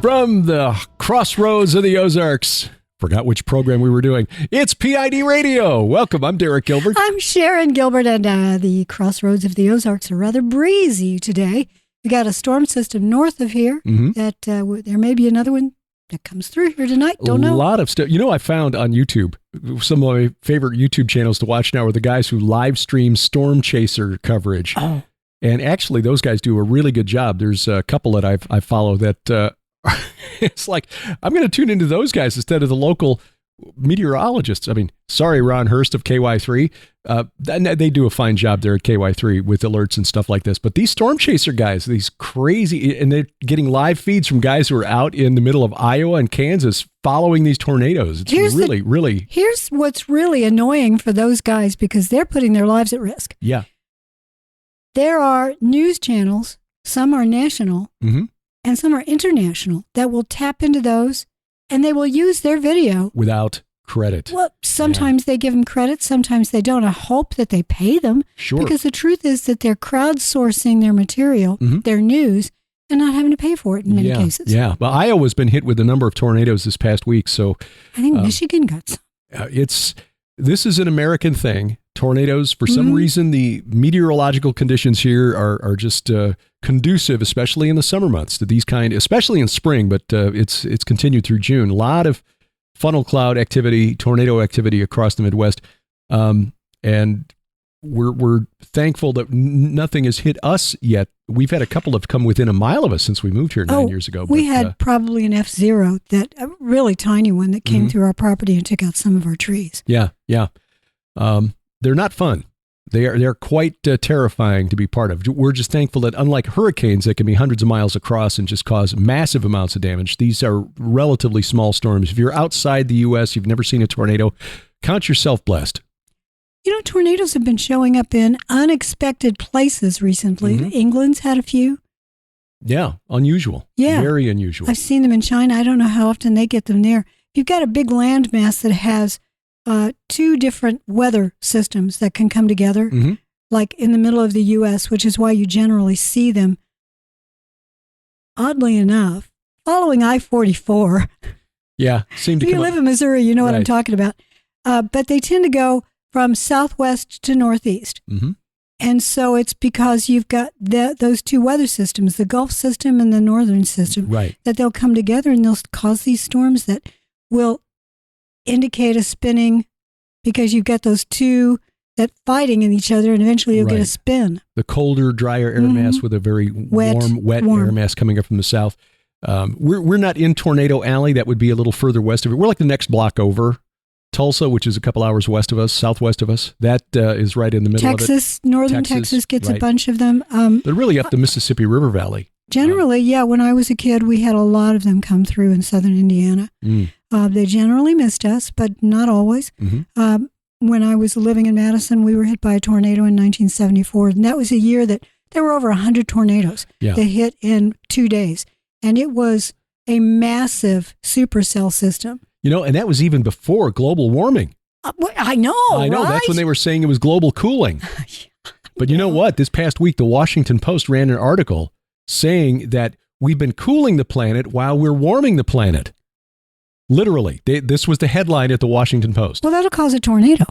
From the crossroads of the Ozarks. Forgot which program we were doing. It's P.I.D. Radio. Welcome. I'm Derek Gilbert. I'm Sharon Gilbert, and the crossroads of the Ozarks are rather breezy today. We got a storm system north of here. That there may be another one that comes through here tonight. Don't know. A lot of stuff. You know, I found on YouTube, some of my favorite YouTube channels to watch now are the guys who live stream storm chaser coverage. Oh. And actually, those guys do a really good job. There's a couple that I follow that it's like, I'm going to tune into those guys instead of the local meteorologists. I mean, sorry, Ron Hurst of KY3. They do a fine job there at KY3 with alerts and stuff like this. But these storm chaser guys, these crazy, and they're getting live feeds from guys who are out in the middle of Iowa and Kansas following these tornadoes. It's really. Here's what's really annoying for those guys, because they're putting their lives at risk. Yeah. There are news channels, some are national, and some are international, that will tap into those, and they will use their video. Without credit. Well, sometimes they give them credit, sometimes they don't. I hope that they pay them. Sure. Because the truth is that they're crowdsourcing their material, their news, and not having to pay for it in many cases. Yeah. Well, Iowa's been hit with a number of tornadoes this past week, so I think Michigan got some. This is an American thing. Tornadoes, for some reason, the meteorological conditions here are just conducive, especially in the summer months, to these kind, especially in spring, but it's continued through June. A lot of funnel cloud activity, tornado activity across the Midwest, and we're thankful that nothing has hit us yet. We've had a couple have come within a mile of us since we moved here 9 years ago. We had probably an F0, that a really tiny one that came through our property and took out some of our trees. Yeah. They're not fun. They're quite terrifying to be part of. We're just thankful that, unlike hurricanes that can be hundreds of miles across and just cause massive amounts of damage, these are relatively small storms. If you're outside the U.S., you've never seen a tornado, count yourself blessed. You know, tornadoes have been showing up in unexpected places recently. England's had a few. Yeah, unusual. Yeah. Very unusual. I've seen them in China. I don't know how often they get them there. You've got a big landmass that has two different weather systems that can come together, like in the middle of the U.S., which is why you generally see them, oddly enough, following I-44. Yeah, seem to If you live in Missouri, you know what I'm talking about. But they tend to go from southwest to northeast. And so it's because you've got those two weather systems, the Gulf system and the northern system, that they'll come together and they'll cause these storms that will indicate a spinning, because you've got those two that fighting in each other, and eventually you'll get a spin. The colder, drier air mass with a very warm air mass coming up from the south. We're not in Tornado Alley. That would be a little further west of it. We're like the next block over. Tulsa, which is a couple hours west of us, southwest of us, that is right in the middle of it. Northern Texas gets a bunch of them. They're really up the Mississippi River Valley. Generally, when I was a kid, we had a lot of them come through in southern Indiana. They generally missed us, but not always. When I was living in Madison, we were hit by a tornado in 1974, and that was a year that there were over 100 tornadoes that hit in 2 days, and it was a massive supercell system. You know, and that was even before global warming. I know, right? That's when they were saying it was global cooling. But you know what? This past week, the Washington Post ran an article saying that we've been cooling the planet while we're warming the planet. Literally. This was the headline at the Washington Post. Well, that'll cause a tornado.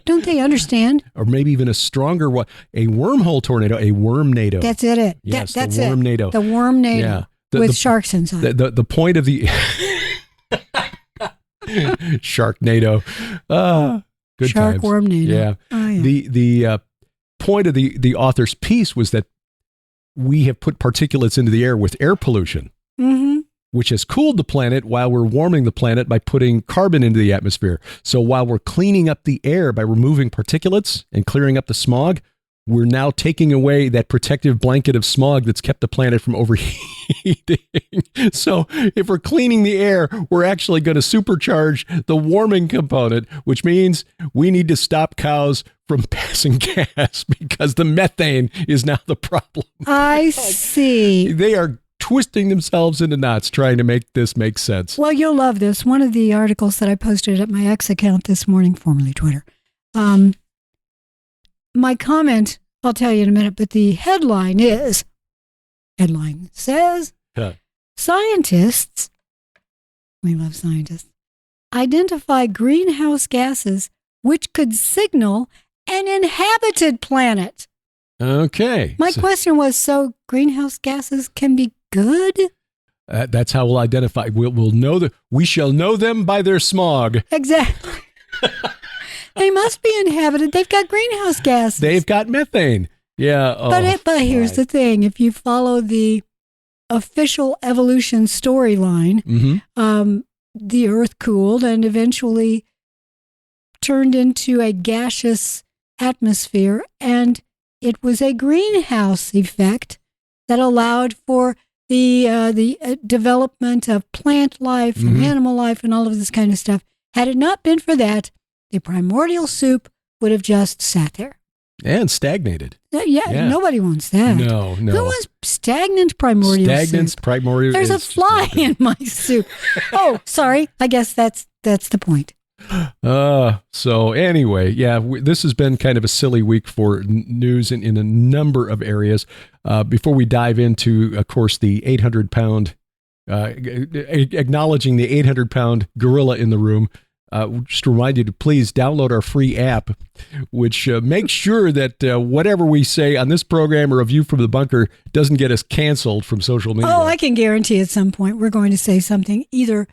Don't they understand? Or maybe even a stronger one. A wormhole tornado, a wormnado. That's it. Yes, that's the wormnado. It. The wormnado. Yeah. With sharks inside. The point of the... Sharknado. Good Shark times. Wormnado. Yeah. Oh, yeah. The point of the author's piece was that we have put particulates into the air with air pollution, which has cooled the planet while we're warming the planet by putting carbon into the atmosphere. So while we're cleaning up the air by removing particulates and clearing up the smog, we're now taking away that protective blanket of smog that's kept the planet from overheating. So if we're cleaning the air, we're actually going to supercharge the warming component, which means we need to stop cows from passing gas because the methane is now the problem. I see. They are twisting themselves into knots trying to make this make sense. Well, you'll love this. One of the articles that I posted at my X account this morning, formerly Twitter, my comment, I'll tell you in a minute, but the headline says, Scientists, we love scientists, identify greenhouse gases which could signal an inhabited planet. Okay. My question was, so greenhouse gases can be good? That's how we'll identify. We'll know we shall know them by their smog. Exactly. They must be inhabited. They've got greenhouse gases. They've got methane. Yeah. Oh, but here's the thing. If you follow the official evolution storyline, the Earth cooled and eventually turned into a gaseous atmosphere, and it was a greenhouse effect that allowed for the development of plant life and animal life and all of this kind of stuff. Had it not been for that, the primordial soup would have just sat there. And stagnated. Yeah, nobody wants that. No. Who wants stagnant primordial soup? Primordial. There's a fly in my soup. Oh, sorry. I guess that's the point. So anyway, this has been kind of a silly week for news in a number of areas. Before we dive into, of course, the 800-pound, acknowledging the 800-pound gorilla in the room, just to remind you to please download our free app, which makes sure that whatever we say on this program or A View from the Bunker doesn't get us canceled from social media. Oh, I can guarantee at some point we're going to say something either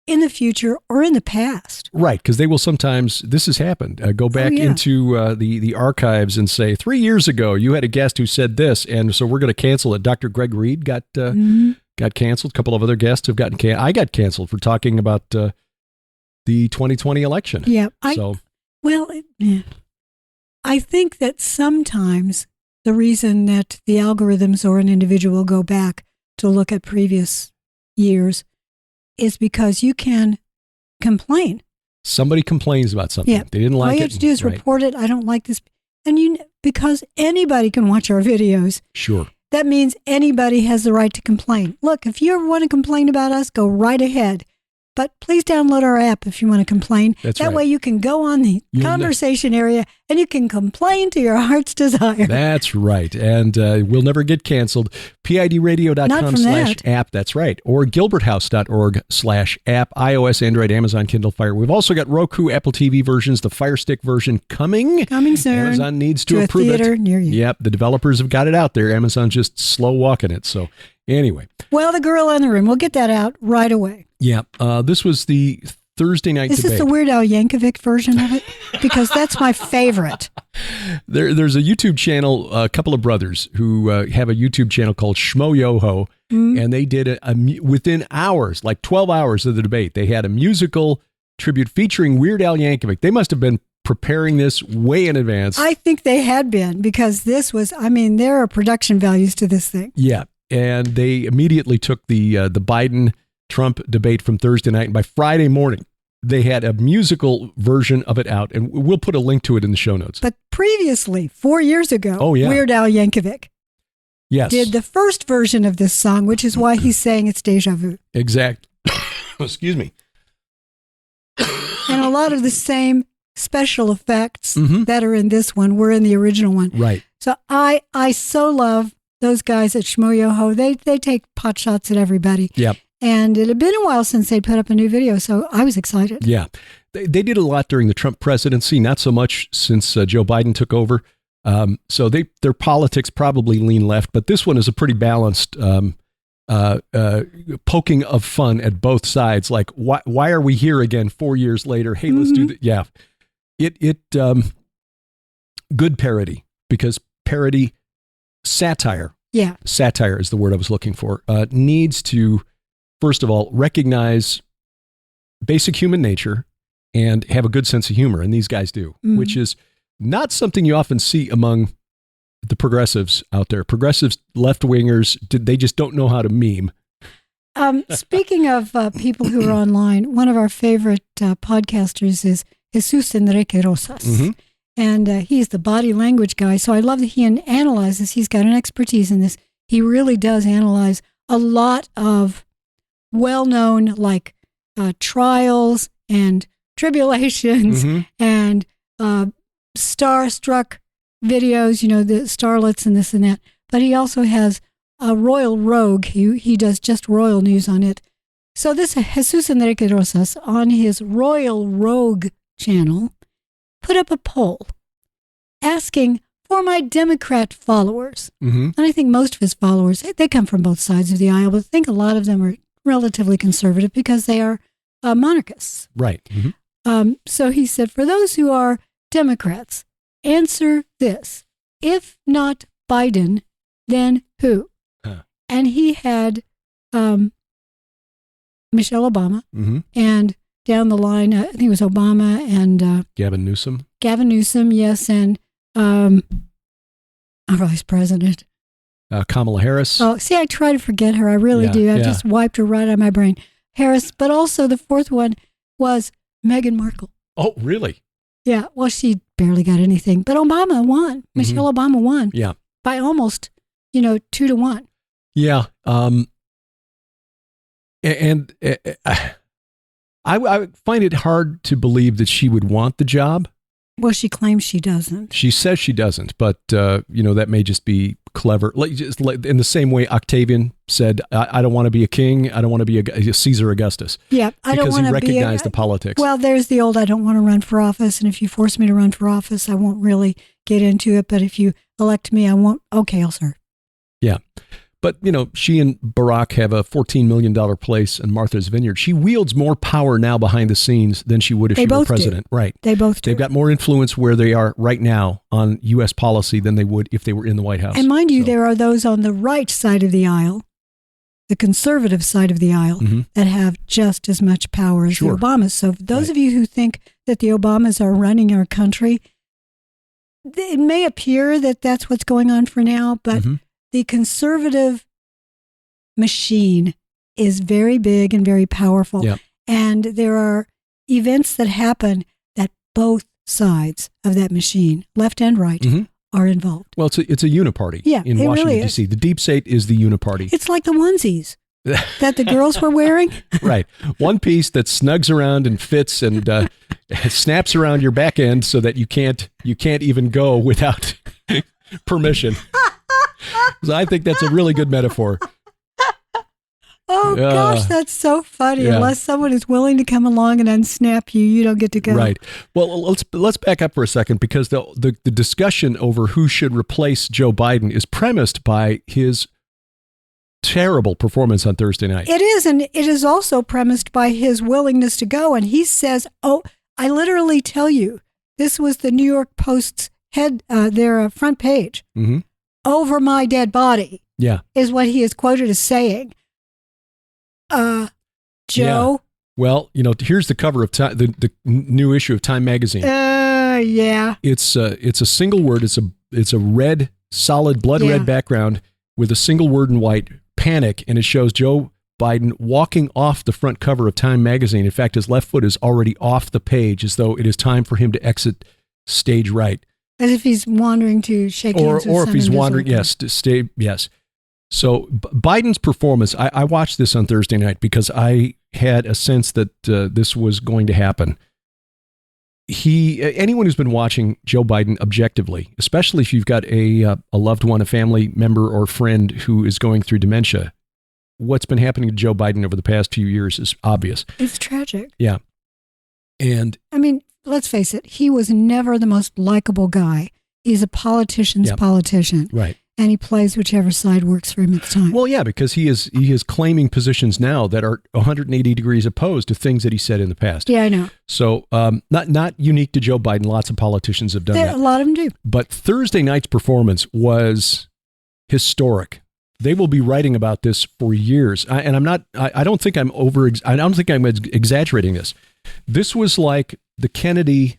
in the future or in the past. Right, because they will sometimes, this has happened, go back into the archives and say, 3 years ago, you had a guest who said this, and so we're going to cancel it. Dr. Greg Reed got canceled. A couple of other guests have gotten canceled. I got canceled for talking about the 2020 election. Yeah. I think that sometimes the reason that the algorithms or an individual go back to look at previous years is because you can complain. Somebody complains about something. Yeah. They didn't like it. All you have to do is report it. I don't like this. And because anybody can watch our videos. Sure. That means anybody has the right to complain. Look, if you ever want to complain about us, go right ahead. But please download our app if you want to complain. That way you can go on the conversation area and you can complain to your heart's desire. That's right. And we'll never get canceled. PIDradio.com/app. That's right. Or gilberthouse.org/app. iOS, Android, Amazon, Kindle Fire. We've also got Roku, Apple TV versions, the Fire Stick version coming. Coming soon. Amazon needs to approve a theater near you. Yep. The developers have got it out there. Amazon's just slow walking it. So anyway. Well, the gorilla in the room. We'll get that out right away. Yeah. This was the Thursday night debate. Is this the Weird Al Yankovic version of it? Because that's my favorite. There's a YouTube channel, a couple of brothers who have a YouTube channel called Schmo Yoho, and they did within hours, like 12 hours of the debate, they had a musical tribute featuring Weird Al Yankovic. They must have been preparing this way in advance. I think they had been, because this was, there are production values to this thing. Yeah, and they immediately took the Biden-Trump debate from Thursday night, and by Friday morning, they had a musical version of it out, and we'll put a link to it in the show notes. But previously, 4 years ago, Weird Al Yankovic did the first version of this song, which is why he's saying it's deja vu. Exactly. Excuse me. And a lot of the same special effects that are in this one were in the original one. Right. So I so love those guys at Schmo Yoho. They take pot shots at everybody. Yep. And it had been a while since they'd put up a new video, so I was excited. Yeah. They did a lot during the Trump presidency, not so much since Joe Biden took over. So their politics probably lean left, but this one is a pretty balanced poking of fun at both sides. Like, why are we here again 4 years later? Hey, let's do that. Yeah. Good parody, because parody, satire. Yeah. Satire is the word I was looking for. Needs to, first of all, recognize basic human nature and have a good sense of humor. And these guys do, which is not something you often see among the progressives out there. Progressives, left-wingers, they just don't know how to meme. Speaking of people who are online, one of our favorite podcasters is Jesus Enrique Rosas. And he's the body language guy. So I love that he analyzes. He's got an expertise in this. He really does analyze a lot of well-known, like trials and tribulations and starstruck videos, the starlets and this and that. But he also has a royal rogue. He does just royal news on it. So this Jesus Enrique Rosas on his Royal Rogue channel put up a poll asking for my Democrat followers. And I think most of his followers, they come from both sides of the aisle, but I think a lot of them are relatively conservative because they are monarchists. Right. So he said, for those who are Democrats, answer this. If not Biden, then who? And he had Michelle Obama, and down the line, I think it was Obama and Gavin Newsom. Gavin Newsom, yes, and our vice president. Kamala Harris. Oh, see, I try to forget her. I really do. I just wiped her right out of my brain. Harris, but also the fourth one was Meghan Markle. Oh, really? Yeah, well, she barely got anything, but Obama won. Michelle Obama won. Yeah. By almost, 2-1. Yeah. And I find it hard to believe that she would want the job. Well, she claims she doesn't. She says she doesn't, but that may just be clever. Like in the same way Octavian said, "I don't want to be a king. I don't want to be a Caesar Augustus." Yeah, I don't want to be. Because he recognized the politics. Well, there's the old, "I don't want to run for office, and if you force me to run for office, I won't really get into it. But if you elect me, I won't. Okay, I'll serve." Yeah. But, she and Barack have a $14 million place in Martha's Vineyard. She wields more power now behind the scenes than she would if she were president. Do. Right. They both do. They've got more influence where they are right now on U.S. policy than they would if they were in the White House. And mind you, there are those on the right side of the aisle, the conservative side of the aisle, that have just as much power as the Obamas. So for those of you who think that the Obamas are running our country, it may appear that that's what's going on for now, but the conservative machine is very big and very powerful. Yep. And there are events that happen that both sides of that machine, left and right, are involved. Well, it's a uniparty in Washington, really D.C. The deep state is the uniparty. It's like the onesies that the girls were wearing. Right. One piece that snugs around and fits and snaps around your back end so that you can't even go without permission. So I think that's a really good metaphor. Oh, gosh, that's so funny. Yeah. Unless someone is willing to come along and unsnap you, you don't get to go. Right. Well, let's back up for a second because the discussion over who should replace Joe Biden is premised by his terrible performance on Thursday night. It is, and it is also premised by his willingness to go. And he says, I literally tell you, this was the New York Post's their front page. Over my dead body. Yeah. Is what he is quoted as saying. Joe. Yeah. Well, here's the cover of Time, the new issue of Time magazine. Yeah. It's a single word. It's a red, solid blood red background with a single word in white, panic, and it shows Joe Biden walking off the front cover of Time magazine. In fact, his left foot is already off the page as though it is time for him to exit stage right. As if he's wandering to shake hands with or if he's wandering, yes, to stay, yes. So Biden's performance, I watched this on Thursday night because I had a sense that this was going to happen. Anyone who's been watching Joe Biden objectively, especially if you've got a loved one, a family member or friend who is going through dementia, what's been happening to Joe Biden over the past few years is obvious. It's tragic. Yeah. And I mean, let's face it, he was never the most likable guy. He's a politician's politician. Right. And he plays whichever side works for him at the time. Well, yeah, because he is claiming positions now that are 180 degrees opposed to things that he said in the past. Yeah, I know. So not unique to Joe Biden. Lots of politicians have done that. A lot of them do. But Thursday night's performance was historic. They will be writing about this for years. I don't think I'm exaggerating this. This was like the Kennedy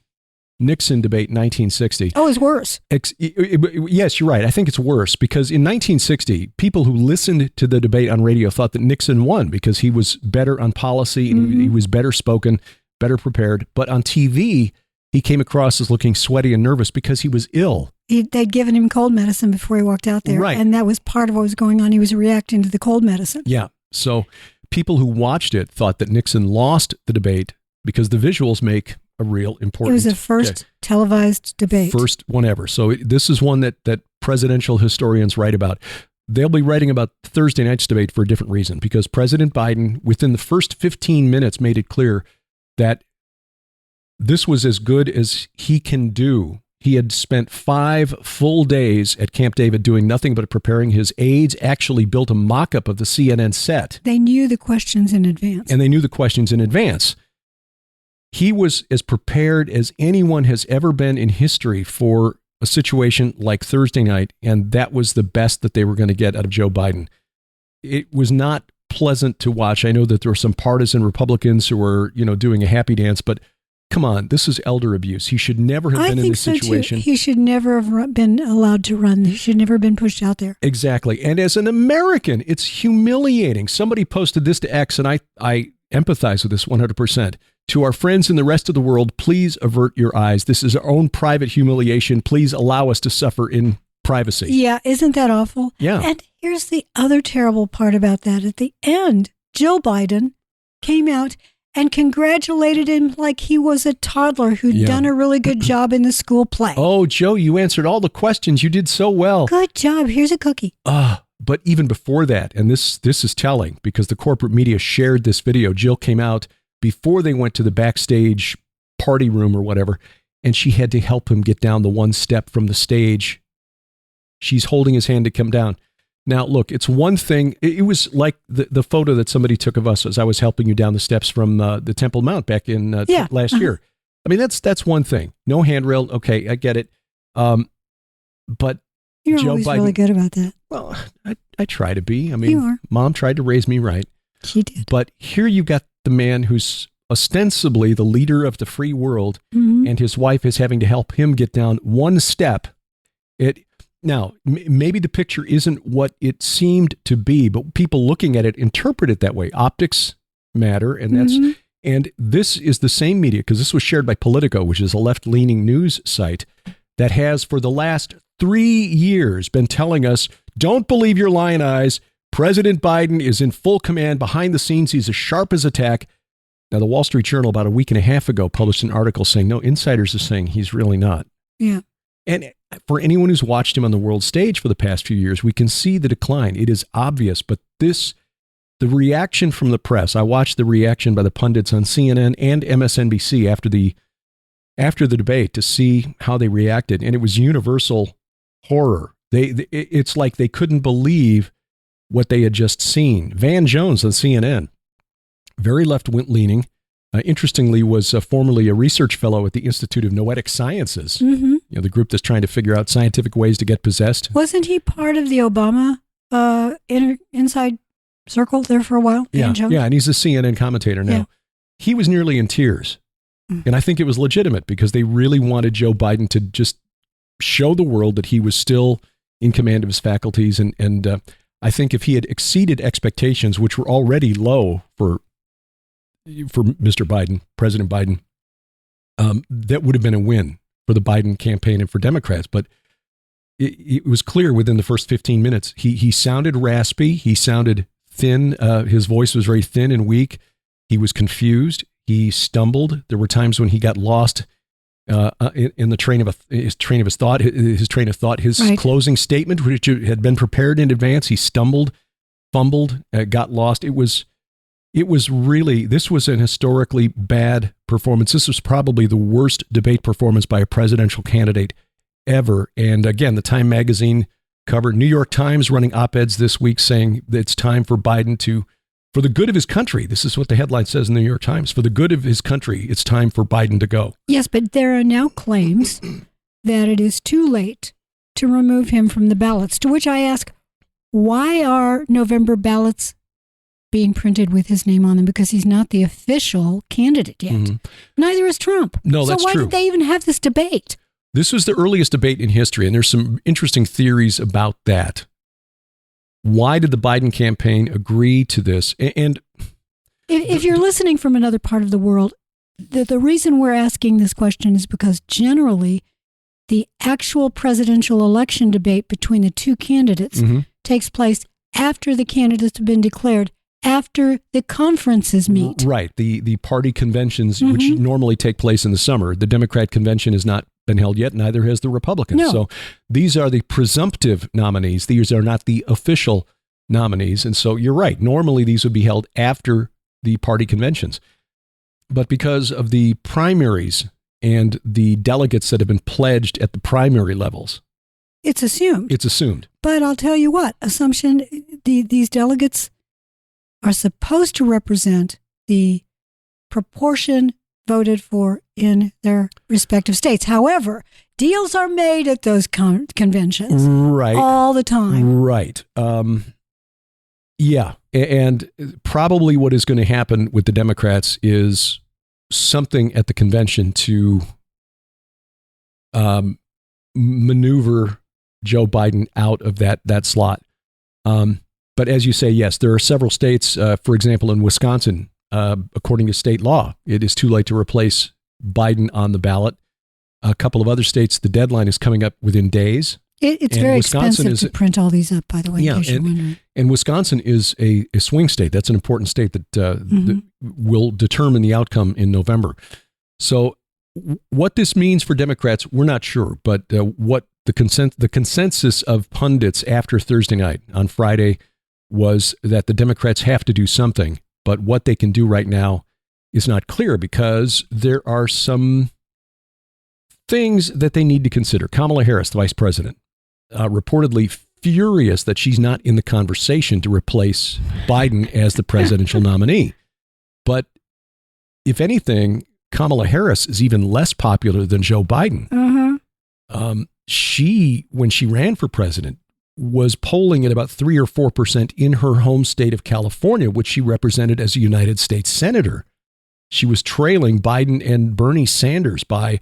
Nixon debate in 1960. Oh, it's worse. Yes, you're right. I think it's worse because in 1960, people who listened to the debate on radio thought that Nixon won because he was better on policy and he was better spoken, better prepared. But on TV, he came across as looking sweaty and nervous because he was ill. They'd given him cold medicine before he walked out there. Right. And that was part of what was going on. He was reacting to the cold medicine. Yeah. So people who watched it thought that Nixon lost the debate because the visuals make a real important. It was the first televised debate. First one ever. So this is one that presidential historians write about. they'll be writing about Thursday night's debate for a different reason, because President Biden, within the first 15 minutes, made it clear that this was as good as he can do. He had spent 5 full days at Camp David doing nothing but preparing. His aides actually built a mock-up of the CNN set. They knew the questions in advance. He was as prepared as anyone has ever been in history for a situation like Thursday night, and that was the best that they were going to get out of Joe Biden. It was not pleasant to watch. I know that there were some partisan Republicans who were, doing a happy dance, but come on, this is elder abuse. He should never have been in this situation. Too. He should never have been allowed to run. He should never have been pushed out there. Exactly. And as an American, it's humiliating. Somebody posted this to X, and I empathize with this 100%. To our friends in the rest of the world, please avert your eyes. This is our own private humiliation. Please allow us to suffer in privacy. Yeah, isn't that awful? Yeah. And here's the other terrible part about that. At the end, Jill Biden came out and congratulated him like he was a toddler who'd done a really good job in the school play. Oh, Joe, you answered all the questions. You did so well. Good job. Here's a cookie. But even before that, and this is telling because the corporate media shared this video, Jill came out before they went to the backstage party room or whatever, and she had to help him get down the one step from the stage. She's holding his hand to come down. Now, look, it's one thing. It was like the photo that somebody took of us as I was helping you down the steps from the Temple Mount back in last year. I mean, that's one thing. No handrail. Okay, I get it. But you're Joe always Biden, really good about that. Well, I try to be. I mean, you are. Mom tried to raise me right. She did. But here you got the man who's ostensibly the leader of the free world, and his wife is having to help him get down one step. Now, maybe the picture isn't what it seemed to be, but people looking at it interpret it that way. Optics matter, and and this is the same media, because this was shared by Politico, which is a left-leaning news site that has for the last 3 years been telling us, don't believe your lying eyes. President Biden is in full command behind the scenes. He's as sharp as a tack. Now, the Wall Street Journal about a week and a half ago published an article saying, no, insiders are saying he's really not. Yeah. And for anyone who's watched him on the world stage for the past few years, we can see the decline. It is obvious, but the reaction from the press, I watched the reaction by the pundits on CNN and MSNBC after the debate to see how they reacted, and it was universal horror. It's like they couldn't believe what they had just seen. Van Jones on CNN, very left-leaning, interestingly was formerly a research fellow at the Institute of Noetic Sciences, the group that's trying to figure out scientific ways to get possessed. Wasn't he part of the Obama inside circle there for a while? Van Jones? Yeah, and he's a CNN commentator now. Yeah. He was nearly in tears, and I think it was legitimate because they really wanted Joe Biden to just show the world that he was still in command of his faculties, and I think if he had exceeded expectations, which were already low for Mr. Biden, President Biden, that would have been a win for the Biden campaign and for Democrats. But it was clear within the first 15 minutes, he sounded raspy. He sounded thin. His voice was very thin and weak. He was confused. He stumbled. There were times when he got lost in the his train of thought. His right. Closing statement, which had been prepared in advance, he stumbled, fumbled, got lost. It was really, this was an historically bad performance. This was probably the worst debate performance by a presidential candidate ever. And again, the Time magazine covered, New York Times running op-eds this week saying that it's time for Biden for the good of his country. This is what the headline says in the New York Times. For the good of his country, it's time for Biden to go. Yes, but there are now claims that it is too late to remove him from the ballots, to which I ask, why are November ballots being printed with his name on them? Because he's not the official candidate yet. Neither is Trump. No, that's true. So why did they even have this debate? This was the earliest debate in history, and there's some interesting theories about that. Why did the Biden campaign agree to this? And if you're listening from another part of the world, the reason we're asking this question is because generally the actual presidential election debate between the two candidates takes place after the candidates have been declared, after the conferences meet. Right. The party conventions, which normally take place in the summer. The Democrat convention is not been held yet. Neither has the Republicans. No. So these are the presumptive nominees. These are not the official nominees. And so you're right. Normally these would be held after the party conventions. But because of the primaries and the delegates that have been pledged at the primary levels, it's assumed. It's assumed. But I'll tell you what, these delegates are supposed to represent the proportion voted for in their respective states. However, deals are made at those conventions. Right. All the time. Right. Yeah. And probably what is going to happen with the Democrats is something at the convention to maneuver Joe Biden out of that slot. But as you say, yes, there are several states, for example, in Wisconsin, according to state law, it is too late to replace Biden on the ballot. A couple of other states, the deadline is coming up within days. It's very expensive to print all these up, by the way. Yeah, and Wisconsin is a swing state. That's an important state that will determine the outcome in November. So what this means for Democrats, we're not sure. But what the consensus of pundits after Thursday night on Friday was that the Democrats have to do something. But what they can do right now is not clear because there are some things that they need to consider. Kamala Harris, the vice president, reportedly furious that she's not in the conversation to replace Biden as the presidential nominee. But if anything, Kamala Harris is even less popular than Joe Biden. She, when she ran for president, was polling at about 3 or 4% in her home state of California, which she represented as a United States senator. She was trailing Biden and Bernie Sanders by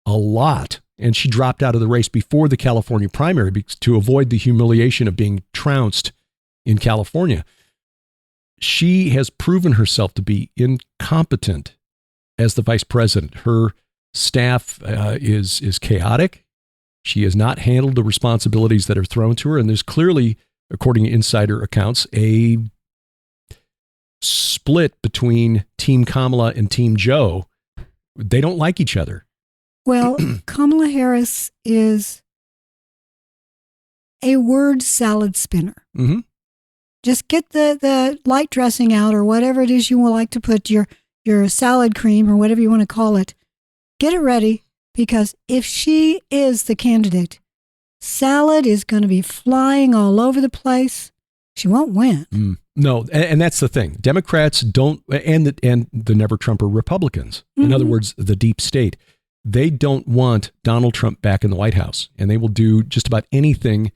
a lot. And she dropped out of the race before the California primary to avoid the humiliation of being trounced in California. She has proven herself to be incompetent as the vice president. Her staff is chaotic. She has not handled the responsibilities that are thrown to her. And there's clearly, according to insider accounts, a split between Team Kamala and Team Joe. They don't like each other. Well, Kamala Harris is a word salad spinner. Mm-hmm. Just get the light dressing out or whatever it is you would like to put your salad cream or whatever you want to call it. Get it ready because if she is the candidate, salad is going to be flying all over the place. She won't win. No, and that's the thing. Democrats don't, and the never Trumper Republicans, in other words, the deep state, they don't want Donald Trump back in the White House, and they will do just about anything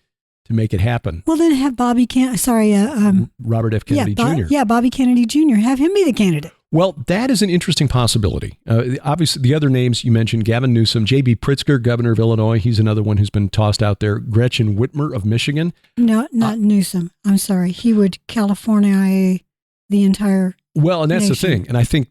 to make it happen. Well, then have Robert F. Kennedy Jr. Yeah, Bobby Kennedy Jr. Have him be the candidate. Well, that is an interesting possibility. Obviously, the other names you mentioned, Gavin Newsom, J.B. Pritzker, governor of Illinois. He's another one who's been tossed out there. Gretchen Whitmer of Michigan. No, not Newsom. I'm sorry. He would California the entire Well, and that's nation. the thing. And I think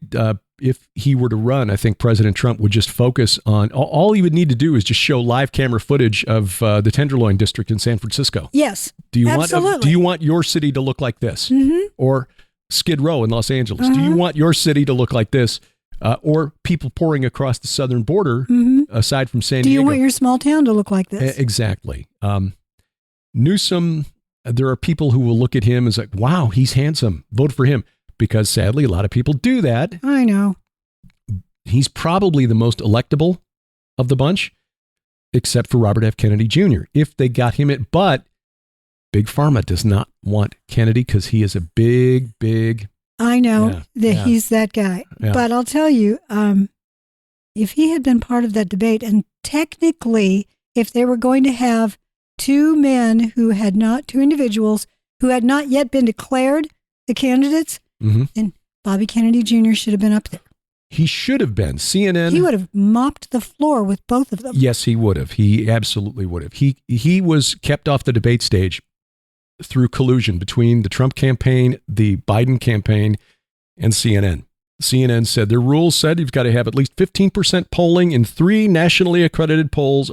if he were to run, I think President Trump would just focus on, all he would need to do is just show live camera footage of the Tenderloin District in San Francisco. Yes, do you absolutely. want your city to look like this? Or Skid Row in Los Angeles. Uh-huh. Do you want your city to look like this? Or people pouring across the southern border, aside from San Diego? Do you want your small town to look like this? Exactly. Newsom, there are people who will look at him as like, wow, he's handsome. Vote for him. Because sadly, a lot of people do that. I know. He's probably the most electable of the bunch, except for Robert F. Kennedy Jr. If they got him at, but Big Pharma does not want Kennedy because he is a big. I know he's that guy. Yeah. But I'll tell you, if he had been part of that debate, and technically, if they were going to have two individuals who had not yet been declared the candidates, then Bobby Kennedy Jr. should have been up there. He should have been. CNN. He would have mopped the floor with both of them. Yes, he would have. He absolutely would have. He was kept off the debate stage through collusion between the Trump campaign, the Biden campaign, and CNN. CNN said their rules said you've got to have at least 15% polling in 4 nationally accredited polls,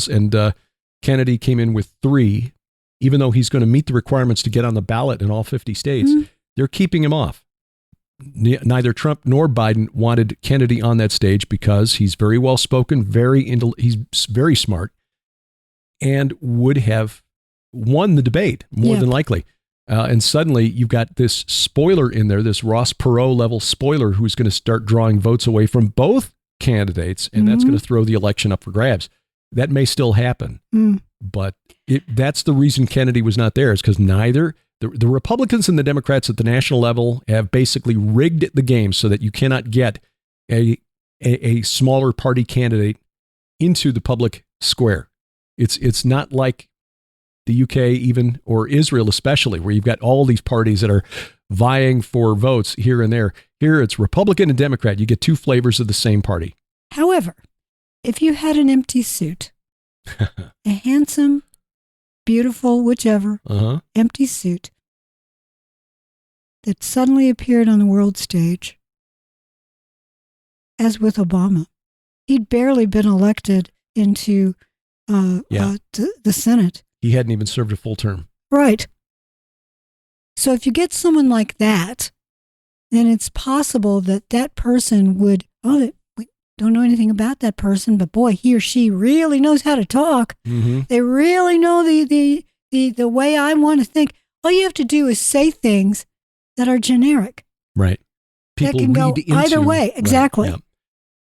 and Kennedy came in with 3. Even though he's going to meet the requirements to get on the ballot in all 50 states, they're keeping him off. neither Trump nor Biden wanted Kennedy on that stage because he's very well spoken, he's very smart, and would have won the debate more than likely. And suddenly you've got this spoiler in there, this Ross Perot level spoiler who's going to start drawing votes away from both candidates, and that's going to throw the election up for grabs. That may still happen, but that's the reason Kennedy was not there, is because neither the Republicans and the Democrats at the national level have basically rigged the game so that you cannot get a smaller party candidate into the public square. It's not like the UK even, or Israel especially, where you've got all these parties that are vying for votes here and there. Here it's Republican and Democrat. You get two flavors of the same party. However, if you had an empty suit, a handsome, beautiful, whichever, empty suit that suddenly appeared on the world stage, as with Obama, he'd barely been elected into the Senate. He hadn't even served a full term. Right. So if you get someone like that, then it's possible that that person would, we don't know anything about that person, but boy, he or she really knows how to talk. They really know the way I want to think. All you have to do is say things that are generic. Right. People that can go either way. Exactly. Right.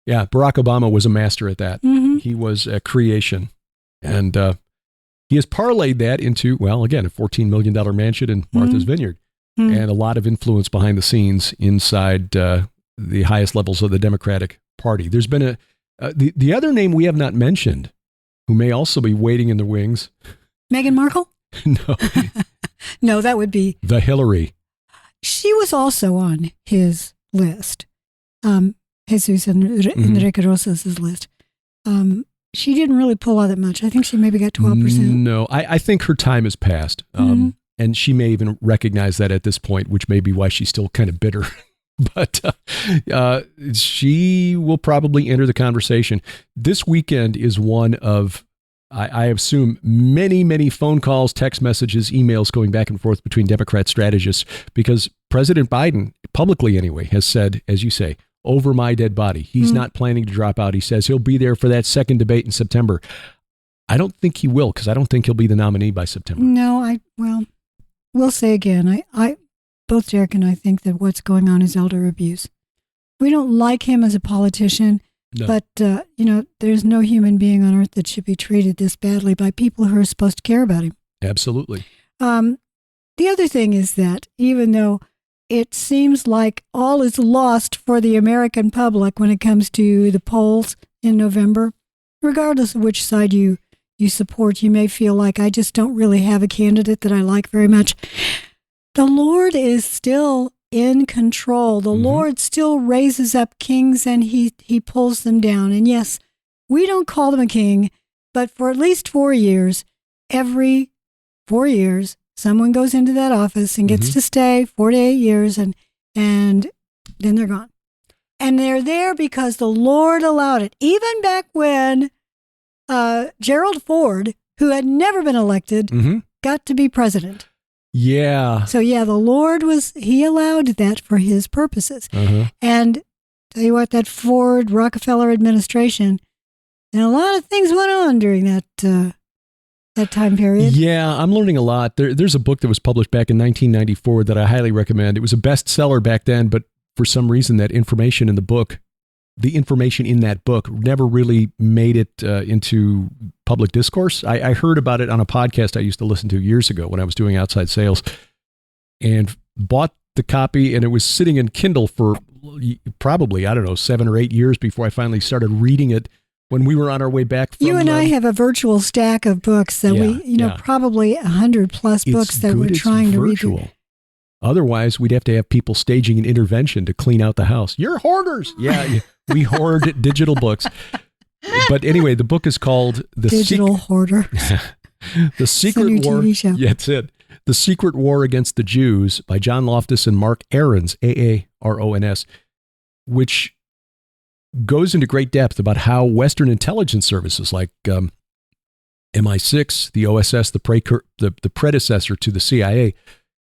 Yeah. Barack Obama was a master at that. He was a creation. And he has parlayed that into, well, again, a $14 million mansion in Martha's Vineyard and a lot of influence behind the scenes inside the highest levels of the Democratic Party. There's been the other name we have not mentioned, who may also be waiting in the wings. Meghan Markle? No. No, that would be the Hillary. She was also on his list. Jesus Enrique Rosas' list. She didn't really pull out that much. I think she maybe got 12%. No, I think her time has passed. And she may even recognize that at this point, which may be why she's still kind of bitter. But she will probably enter the conversation. This weekend is one of, I assume, many, many phone calls, text messages, emails going back and forth between Democrat strategists, because President Biden, publicly anyway, has said, as you say, over my dead body. He's not planning to drop out. He says he'll be there for that second debate in September. I don't think he will, because I don't think he'll be the nominee by September. No, we'll say again, both Derek and I think that what's going on is elder abuse. We don't like him as a politician, but, there's no human being on earth that should be treated this badly by people who are supposed to care about him. Absolutely. The other thing is that even though it seems like all is lost for the American public when it comes to the polls in November, regardless of which side you support, you may feel like, I just don't really have a candidate that I like very much. The Lord is still in control. The Lord still raises up kings and he pulls them down. And yes, we don't call them a king, but for at least 4 years, every 4 years, someone goes into that office and gets to stay 4 to 8 years, and then they're gone. And they're there because the Lord allowed it. Even back when Gerald Ford, who had never been elected, got to be president. Yeah. So the Lord he allowed that for his purposes. And tell you what, that Ford Rockefeller administration, and a lot of things went on during that time period. Yeah, I'm learning a lot. There's a book that was published back in 1994 that I highly recommend. It was a bestseller back then, but for some reason the information in that book never really made it into public discourse. I heard about it on a podcast I used to listen to years ago when I was doing outside sales, and bought the copy, and it was sitting in Kindle for probably, 7 or 8 years before I finally started reading it. When we were on our way back from... You and I have a virtual stack of books that probably 100 plus books that we're trying to read. Otherwise, we'd have to have people staging an intervention to clean out the house. You're hoarders. Yeah, we hoard digital books. But anyway, the book is called Digital Hoarder. The Secret War. TV show. Yeah, that's it. The Secret War Against the Jews by John Loftus and Mark Aarons, Aarons, which goes into great depth about how Western intelligence services like MI6, the OSS, the predecessor to the CIA,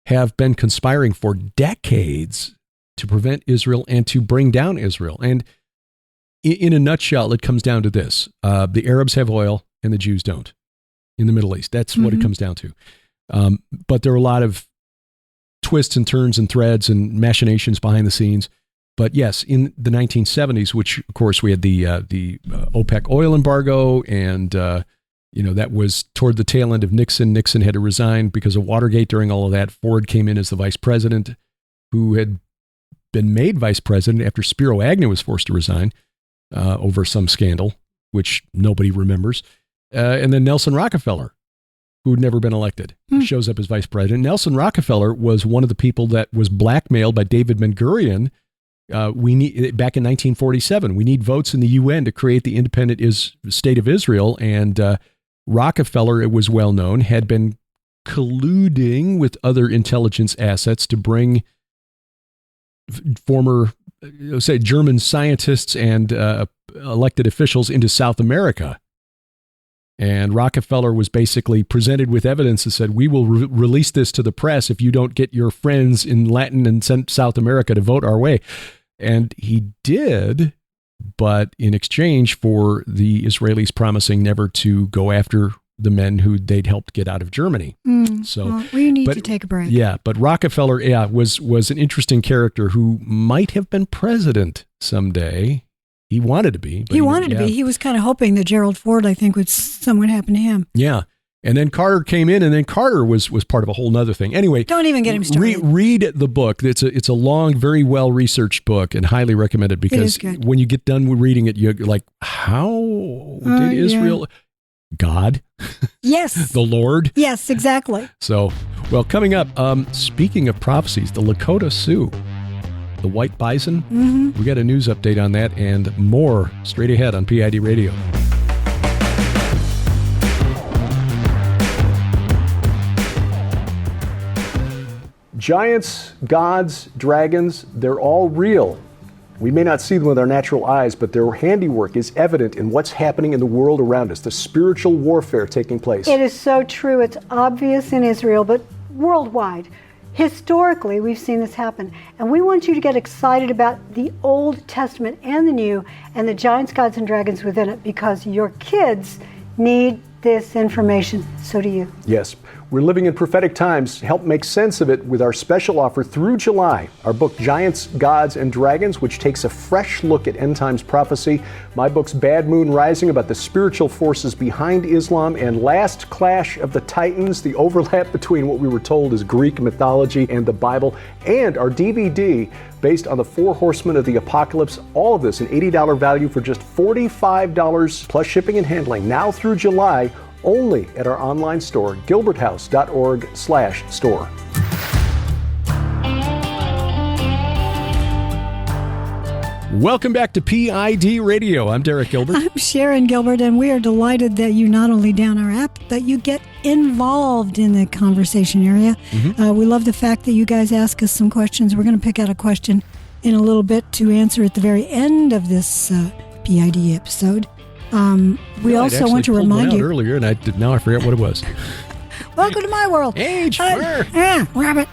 have been conspiring for decades to prevent Israel and to bring down Israel. And in a nutshell, it comes down to this. The Arabs have oil and the Jews don't in the Middle East. That's what it comes down to. But there are a lot of twists and turns and threads and machinations behind the scenes. But yes, in the 1970s, which of course we had the OPEC oil embargo, and that was toward the tail end of Nixon. Nixon had to resign because of Watergate. During all of that, Ford came in as the vice president, who had been made vice president after Spiro Agnew was forced to resign over some scandal, which nobody remembers. And then Nelson Rockefeller, who had never been elected, shows up as vice president. Nelson Rockefeller was one of the people that was blackmailed by David Ben-Gurion. Back in 1947, we need votes in the UN to create the independent state of Israel. And Rockefeller, it was well known, had been colluding with other intelligence assets to bring former, say, German scientists and elected officials into South America. And Rockefeller was basically presented with evidence that said, we will release this to the press if you don't get your friends in Latin and South America to vote our way. And he did, but in exchange for the Israelis promising never to go after the men who they'd helped get out of Germany. We need to take a break. Yeah, but Rockefeller, was an interesting character who might have been president someday. He wanted to be. He wanted to be. He was kind of hoping that Gerald Ford, I think, would somewhat happen to him. Yeah. And then Carter came in, and then Carter was part of a whole nother thing. Anyway, don't even get him started. Read the book. It's a long, very well researched book, and highly recommended, because when you get done with reading it, you're like, how did Israel? God? Yes. The Lord? Yes, exactly. So, well, coming up, speaking of prophecies, the Lakota Sioux, the white bison, we got a news update on that and more straight ahead on P.I.D. Radio. Giants, gods, dragons, they're all real. We may not see them with our natural eyes, but their handiwork is evident in what's happening in the world around us, the spiritual warfare taking place. It is so true. It's obvious in Israel, but worldwide. Historically, we've seen this happen. And we want you to get excited about the Old Testament and the New, and the giants, gods, and dragons within it, because your kids need this information. So do you. Yes. We're living in prophetic times. Help make sense of it with our special offer through July. Our book, Giants, Gods, and Dragons, which takes a fresh look at end times prophecy. My book's Bad Moon Rising, about the spiritual forces behind Islam, and Last Clash of the Titans, the overlap between what we were told is Greek mythology and the Bible, and our DVD based on the 4 horsemen of the apocalypse. All of this, an $80 value for just $45 plus shipping and handling, now through July, only at our online store, gilberthouse.org/store. Welcome back to P.I.D. Radio. I'm Derek Gilbert. I'm Sharon Gilbert, and we are delighted that you not only down our app, but you get involved in the conversation area. We love the fact that you guys ask us some questions. We're going to pick out a question in a little bit to answer at the very end of this P.I.D. episode. We also want to remind you earlier, and now I forget what it was. Welcome to my world. Age rabbit.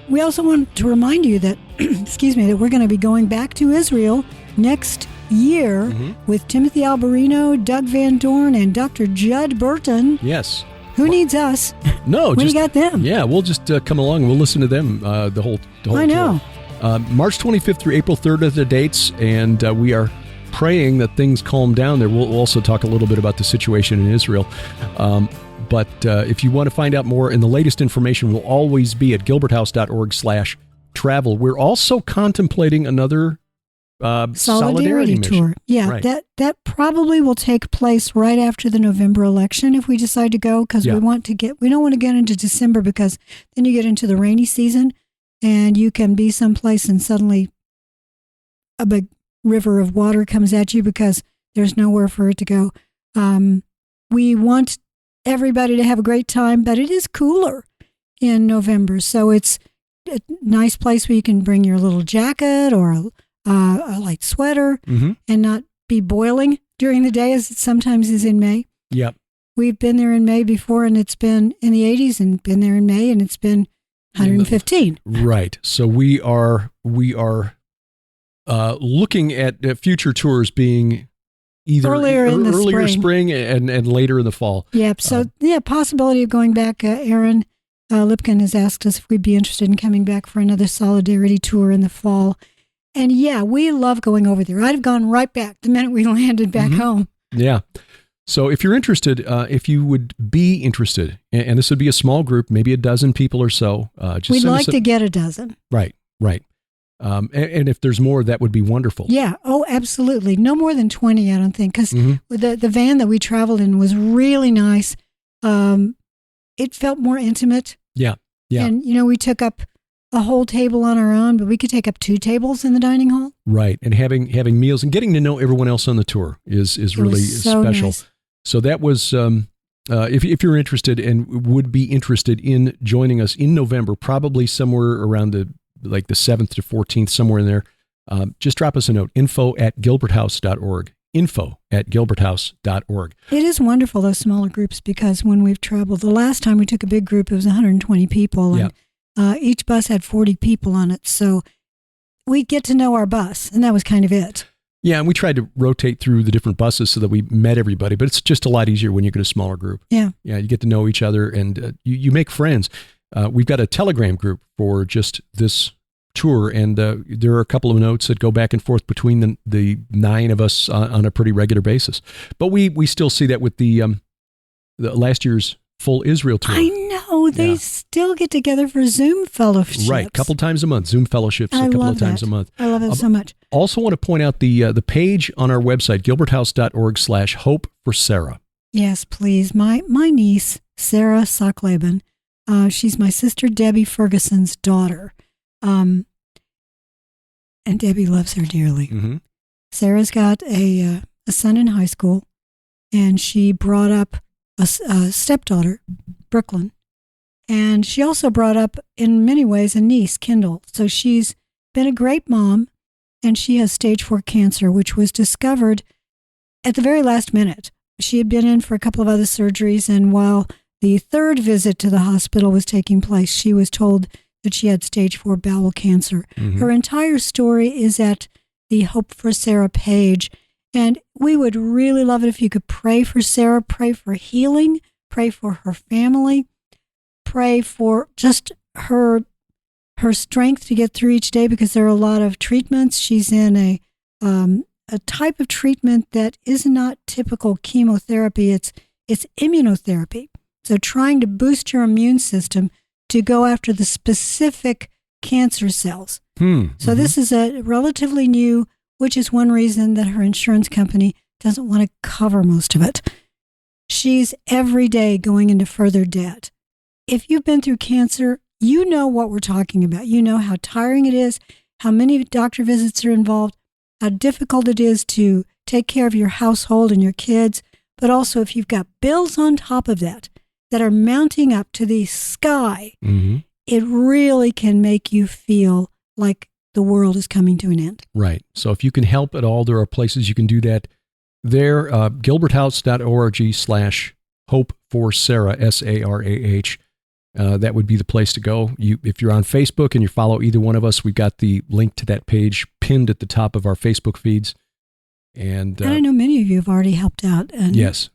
We also want to remind you that, that we're going to be going back to Israel next year with Timothy Alberino, Doug Van Dorn, and Dr. Judd Burton. Yes. Who needs us? No, we got them. Yeah, we'll just come along. We'll listen to them the whole I know. Tour. March 25th through April 3rd are the dates, and we are praying that things calm down there. We'll also talk a little bit about the situation in Israel. But if you want to find out more, and the latest information will always be at gilberthouse.org/travel. We're also contemplating another solidarity tour. Yeah, right. That probably will take place right after the November election if we decide to go, because we don't want to get into December, because then you get into the rainy season and you can be someplace and suddenly a big river of water comes at you because there's nowhere for it to go. We want everybody to have a great time, but it is cooler in November, so it's a nice place where you can bring your little jacket or a light sweater and not be boiling during the day, as it sometimes is in May. Yep. We've been there in May before, and it's been in the 80s, and been there in May, and it's been 115. Right. So we are looking at future tours being either earlier spring and later in the fall. Yep. So possibility of going back. Aaron Lipkin has asked us if we'd be interested in coming back for another Solidarity tour in the fall. And we love going over there. I'd have gone right back the minute we landed back home. Yeah. So if you're interested, if you would be interested, and this would be a small group, maybe a dozen people or so. We'd like to get a dozen. Right. And if there's more, that would be wonderful. Yeah. Oh, absolutely. No more than 20, I don't think, because the van that we traveled in was really nice. It felt more intimate. Yeah. And, we took up a whole table on our own, but we could take up 2 tables in the dining hall. Right. And having meals and getting to know everyone else on the tour is really so special. Nice. So that was, if you're interested and would be interested in joining us in November, probably somewhere around the 7th to 14th, somewhere in there, just drop us a note, info@gilberthouse.org, info@gilberthouse.org. It is wonderful, those smaller groups, because when we've traveled, the last time we took a big group, it was 120 people. And, each bus had 40 people on it. So we get to know our bus, and that was kind of it. Yeah, and we tried to rotate through the different buses so that we met everybody, but it's just a lot easier when you get a smaller group. Yeah. Yeah, you get to know each other, and you make friends. We've got a Telegram group for just this tour, and there are a couple of notes that go back and forth between the 9 of us on a pretty regular basis. But we still see that with the last year's full Israel tour. I know. They still get together for Zoom fellowships. Right, a couple times a month. Zoom fellowships a couple of times a month. I love it so much. Also want to point out the page on our website, gilberthouse.org/hope for Sarah. Yes, please. My niece, Sarah Socklaben, she's my sister Debbie Ferguson's daughter. And Debbie loves her dearly. Mm-hmm. Sarah's got a son in high school, and she brought up a stepdaughter, Brooklyn. And she also brought up, in many ways, a niece, Kendall. So she's been a great mom, and she has stage 4 cancer, which was discovered at the very last minute. She had been in for a couple of other surgeries, and while the 3rd visit to the hospital was taking place, she was told that she had stage 4 bowel cancer. Mm-hmm. Her entire story is at the Hope for Sarah page, and we would really love it if you could pray for Sarah, pray for healing, pray for her family, pray for just her strength to get through each day, because there are a lot of treatments. She's in a type of treatment that is not typical chemotherapy. It's immunotherapy. So trying to boost your immune system to go after the specific cancer cells. So this is a relatively new, which is one reason that her insurance company doesn't want to cover most of it. She's every day going into further debt. If you've been through cancer, you know what we're talking about. You know how tiring it is, how many doctor visits are involved, how difficult it is to take care of your household and your kids, but also if you've got bills on top of that are mounting up to the sky, it really can make you feel like the world is coming to an end. Right. So if you can help at all, there are places you can do that. There, gilberthouse.org/hope for Sarah, SARAH. That would be the place to go. If you're on Facebook and you follow either one of us, we've got the link to that page pinned at the top of our Facebook feeds. And I know many of you have already helped out. And yes.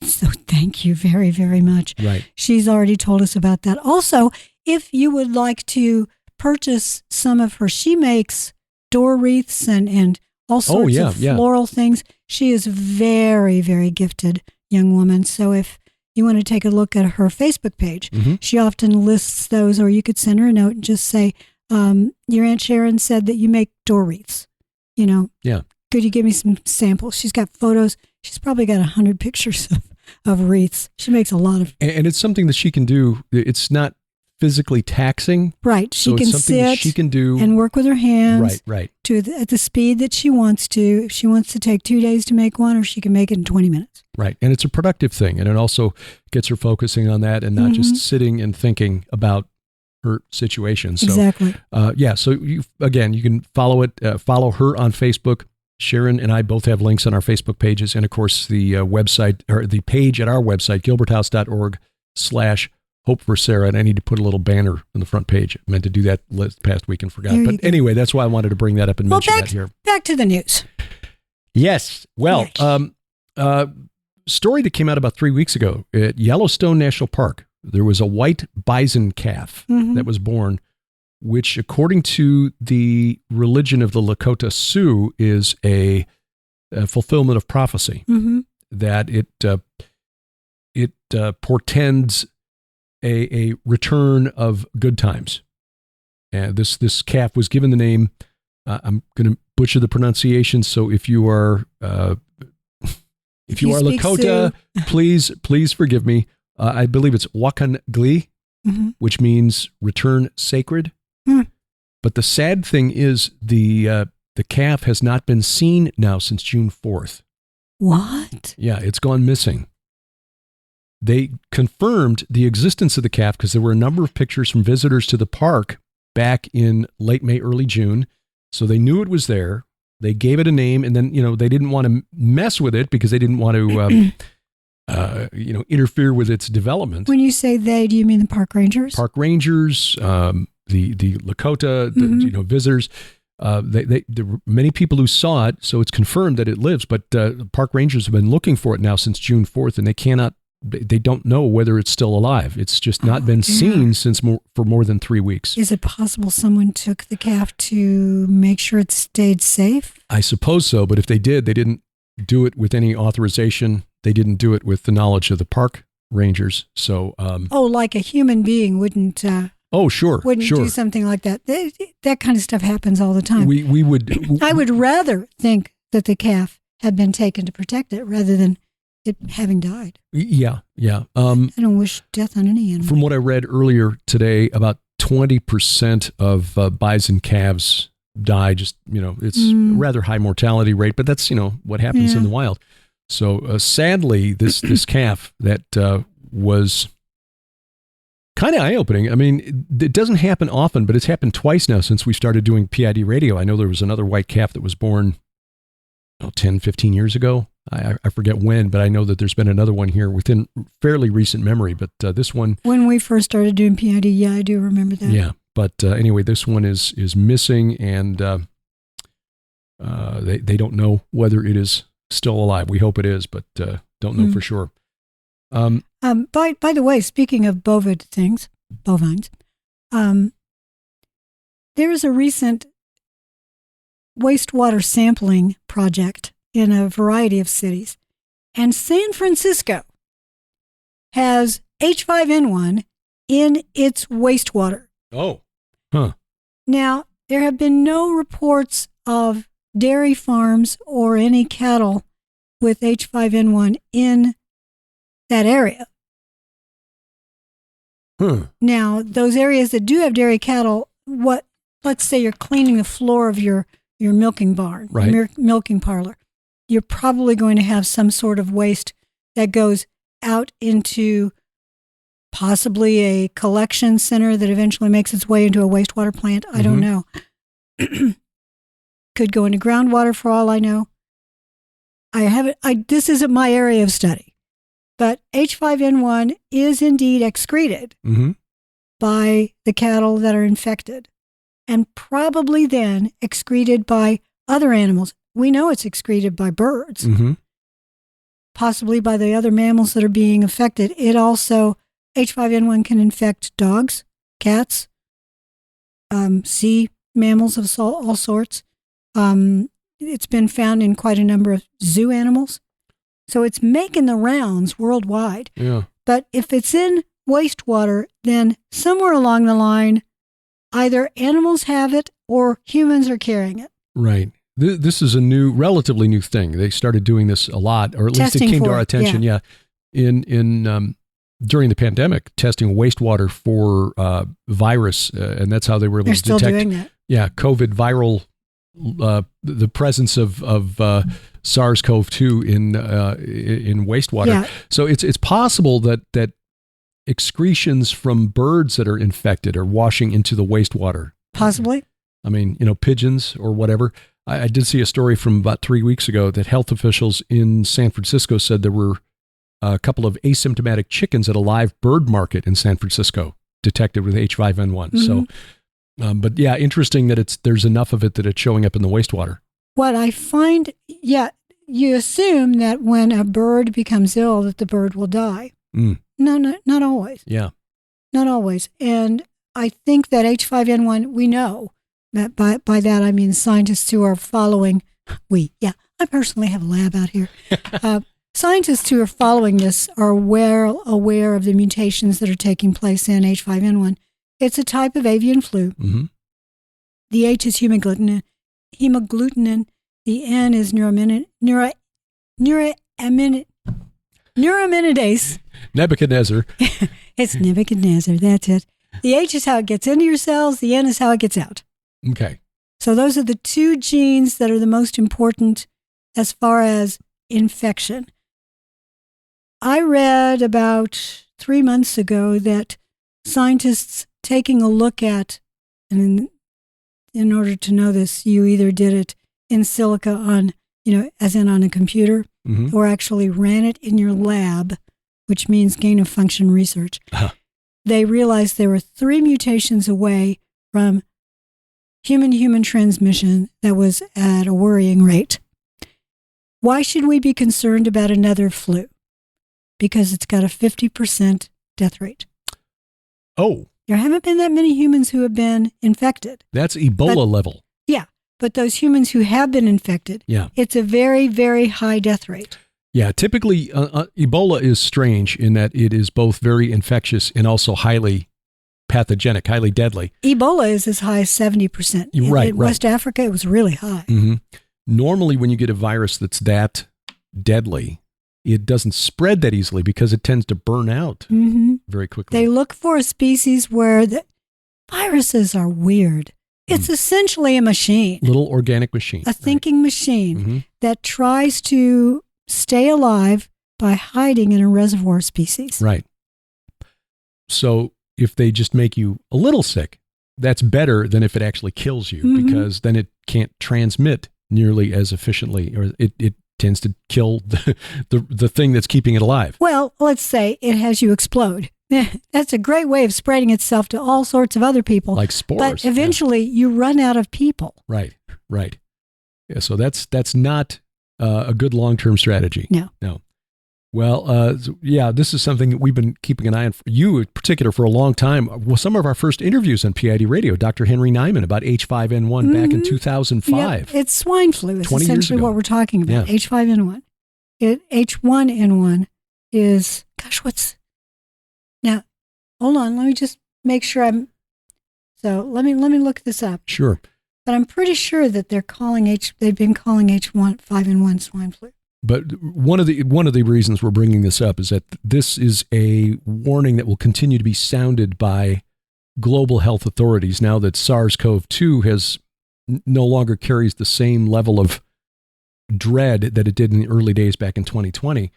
So thank you very, very much. Right. She's already told us about that. Also, if you would like to purchase some of her, she makes door wreaths and all sorts of floral things. She is very, very gifted young woman. So if you want to take a look at her Facebook page, she often lists those, or you could send her a note and just say, your Aunt Sharon said that you make door wreaths. Yeah. Could you give me some samples? She's got photos. She's probably got 100 pictures of wreaths. She makes a lot of. And it's something that she can do. It's not physically taxing. Right. She can sit she can do and work with her hands. Right. At the speed that she wants to. If she wants to take 2 days to make one, or she can make it in 20 minutes. Right. And it's a productive thing. And it also gets her focusing on that and not just sitting and thinking about her situation. So, exactly. So you can follow follow her on Facebook. Sharon and I both have links on our Facebook pages. And of course, the website, or the page at our website, gilberthouse.org/hope Hope for Sarah, and I need to put a little banner on the front page. I meant to do that last past week and forgot. But anyway, that's why I wanted to bring that up and mention that here. Back to the news. Yes. Well, story that came out about 3 weeks ago at Yellowstone National Park. There was a white bison calf that was born, which, according to the religion of the Lakota Sioux, is a fulfillment of prophecy. That it portends a return of good times. And this calf was given the name. I'm going to butcher the pronunciation, so if you are Lakota, please forgive me. I believe it's Wakan Gli, which means return sacred. But the sad thing is the calf has not been seen now since June 4th. What? Yeah, it's gone missing. They confirmed the existence of the calf because there were a number of pictures from visitors to the park back in late May, early June. So they knew it was there. They gave it a name, and then, they didn't want to mess with it because they didn't want to, interfere with its development. When you say they, do you mean the park rangers? Park rangers, the Lakota, visitors. There were many people who saw it, so it's confirmed that it lives. But the park rangers have been looking for it now since June 4th, and they don't know whether it's still alive. It's just not been seen for more than 3 weeks. Is it possible someone took the calf to make sure it stayed safe? I suppose so, but if they did, they didn't do it with any authorization. They didn't do it with the knowledge of the park rangers. So, like a human being wouldn't. Wouldn't do something like that. That kind of stuff happens all the time. I would rather think that the calf had been taken to protect it rather than it having died. Yeah. I don't wish death on any animal. From what I read earlier today, about 20% of bison calves die. Just, it's a rather high mortality rate, but that's, what happens in the wild. So sadly, this calf that was kind of eye-opening. I mean, it doesn't happen often, but it's happened twice now since we started doing P.I.D. radio. I know there was another white calf that was born 10, 15 years ago. I forget when, but I know that there's been another one here within fairly recent memory. But this one... When we first started doing P.I.D., I do remember that. Yeah, but anyway, this one is missing, and they don't know whether it is still alive. We hope it is, but don't know for sure. By the way, speaking of bovines, there is a recent wastewater sampling project in a variety of cities, and San Francisco has H5N1 in its wastewater. Oh, huh. Now, there have been no reports of dairy farms or any cattle with H5N1 in that area. Now, those areas that do have dairy cattle, let's say you're cleaning the floor of your milking barn, right, your milking parlor, you're probably going to have some sort of waste that goes out into possibly a collection center that eventually makes its way into a wastewater plant. I don't know. Could go into groundwater for all I know. This isn't my area of study, but H5N1 is indeed excreted by the cattle that are infected, and probably then excreted by other animals. We know it's excreted by birds, possibly by the other mammals that are being affected. It also, H5N1 can infect dogs, cats, sea mammals of all sorts. It's been found in quite a number of zoo animals. So it's making the rounds worldwide. Yeah. But if it's in wastewater, then somewhere along the line, either animals have it or humans are carrying it. Right. This is a relatively new thing. They started doing this a lot, or at least it came to our attention. Yeah. In during the pandemic, testing wastewater for virus, and that's how they were able to detect. They're still doing that. Yeah, COVID viral, the presence of SARS-CoV-2 in wastewater. Yeah. So it's possible that excretions from birds that are infected are washing into the wastewater. Possibly. I mean, pigeons or whatever. I did see a story from about 3 weeks ago that health officials in San Francisco said there were a couple of asymptomatic chickens at a live bird market in San Francisco detected with H5N1. Mm-hmm. So, but yeah, interesting that there's enough of it that it's showing up in the wastewater. What I find, you assume that when a bird becomes ill, that the bird will die. Mm. No, not always. Yeah. Not always. And I think that H5N1, we know that by that I mean scientists who are following, I personally have a lab out here. Scientists who are following this are aware of the mutations that are taking place in H5N1. It's a type of avian flu. Mm-hmm. The H is hemagglutinin. The N is neuraminidase. Nebuchadnezzar. It's Nebuchadnezzar, that's it. The H is how it gets into your cells. The N is how it gets out. Okay. So those are the two genes that are the most important as far as infection. I read about 3 months ago that scientists taking a look at, and in order to know this, you either did it in silico on, as in on a computer, mm-hmm. or actually ran it in your lab, which means gain of function research. Uh-huh. They realized they were 3 mutations away from human-human transmission that was at a worrying rate. Why should we be concerned about another flu? Because it's got a 50% death rate. Oh. There haven't been that many humans who have been infected. That's Ebola level. Yeah, but those humans who have been infected, it's a very, very high death rate. Yeah, typically Ebola is strange in that it is both very infectious and also highly pathogenic, highly deadly. Ebola is as high as 70%. In West Africa, it was really high. Mm-hmm. Normally, when you get a virus that's that deadly, it doesn't spread that easily because it tends to burn out very quickly. They look for a species where the viruses are weird. It's essentially a machine. Little organic machine. A thinking machine that tries to stay alive by hiding in a reservoir species. Right. So if they just make you a little sick, that's better than if it actually kills you, because then it can't transmit nearly as efficiently, or it tends to kill the thing that's keeping it alive. Well, let's say it has you explode. That's a great way of spreading itself to all sorts of other people. Like spores. But eventually you run out of people. Right. Yeah, so that's not a good long-term strategy. No. Well, this is something that we've been keeping an eye on, for you in particular, for a long time. Well, some of our first interviews on P.I.D. Radio, Dr. Henry Nyman about H5N1 back in 2005. Yeah, it's swine flu. It's 20 years essentially ago. what we're talking about, H5N1. H1N1 is, now, hold on, let me just make sure let me look this up. Sure. But I'm pretty sure that they've been calling H5N1 swine flu. But one of the reasons we're bringing this up is that this is a warning that will continue to be sounded by global health authorities now that SARS-CoV-2 has no longer carries the same level of dread that it did in the early days back in 2020.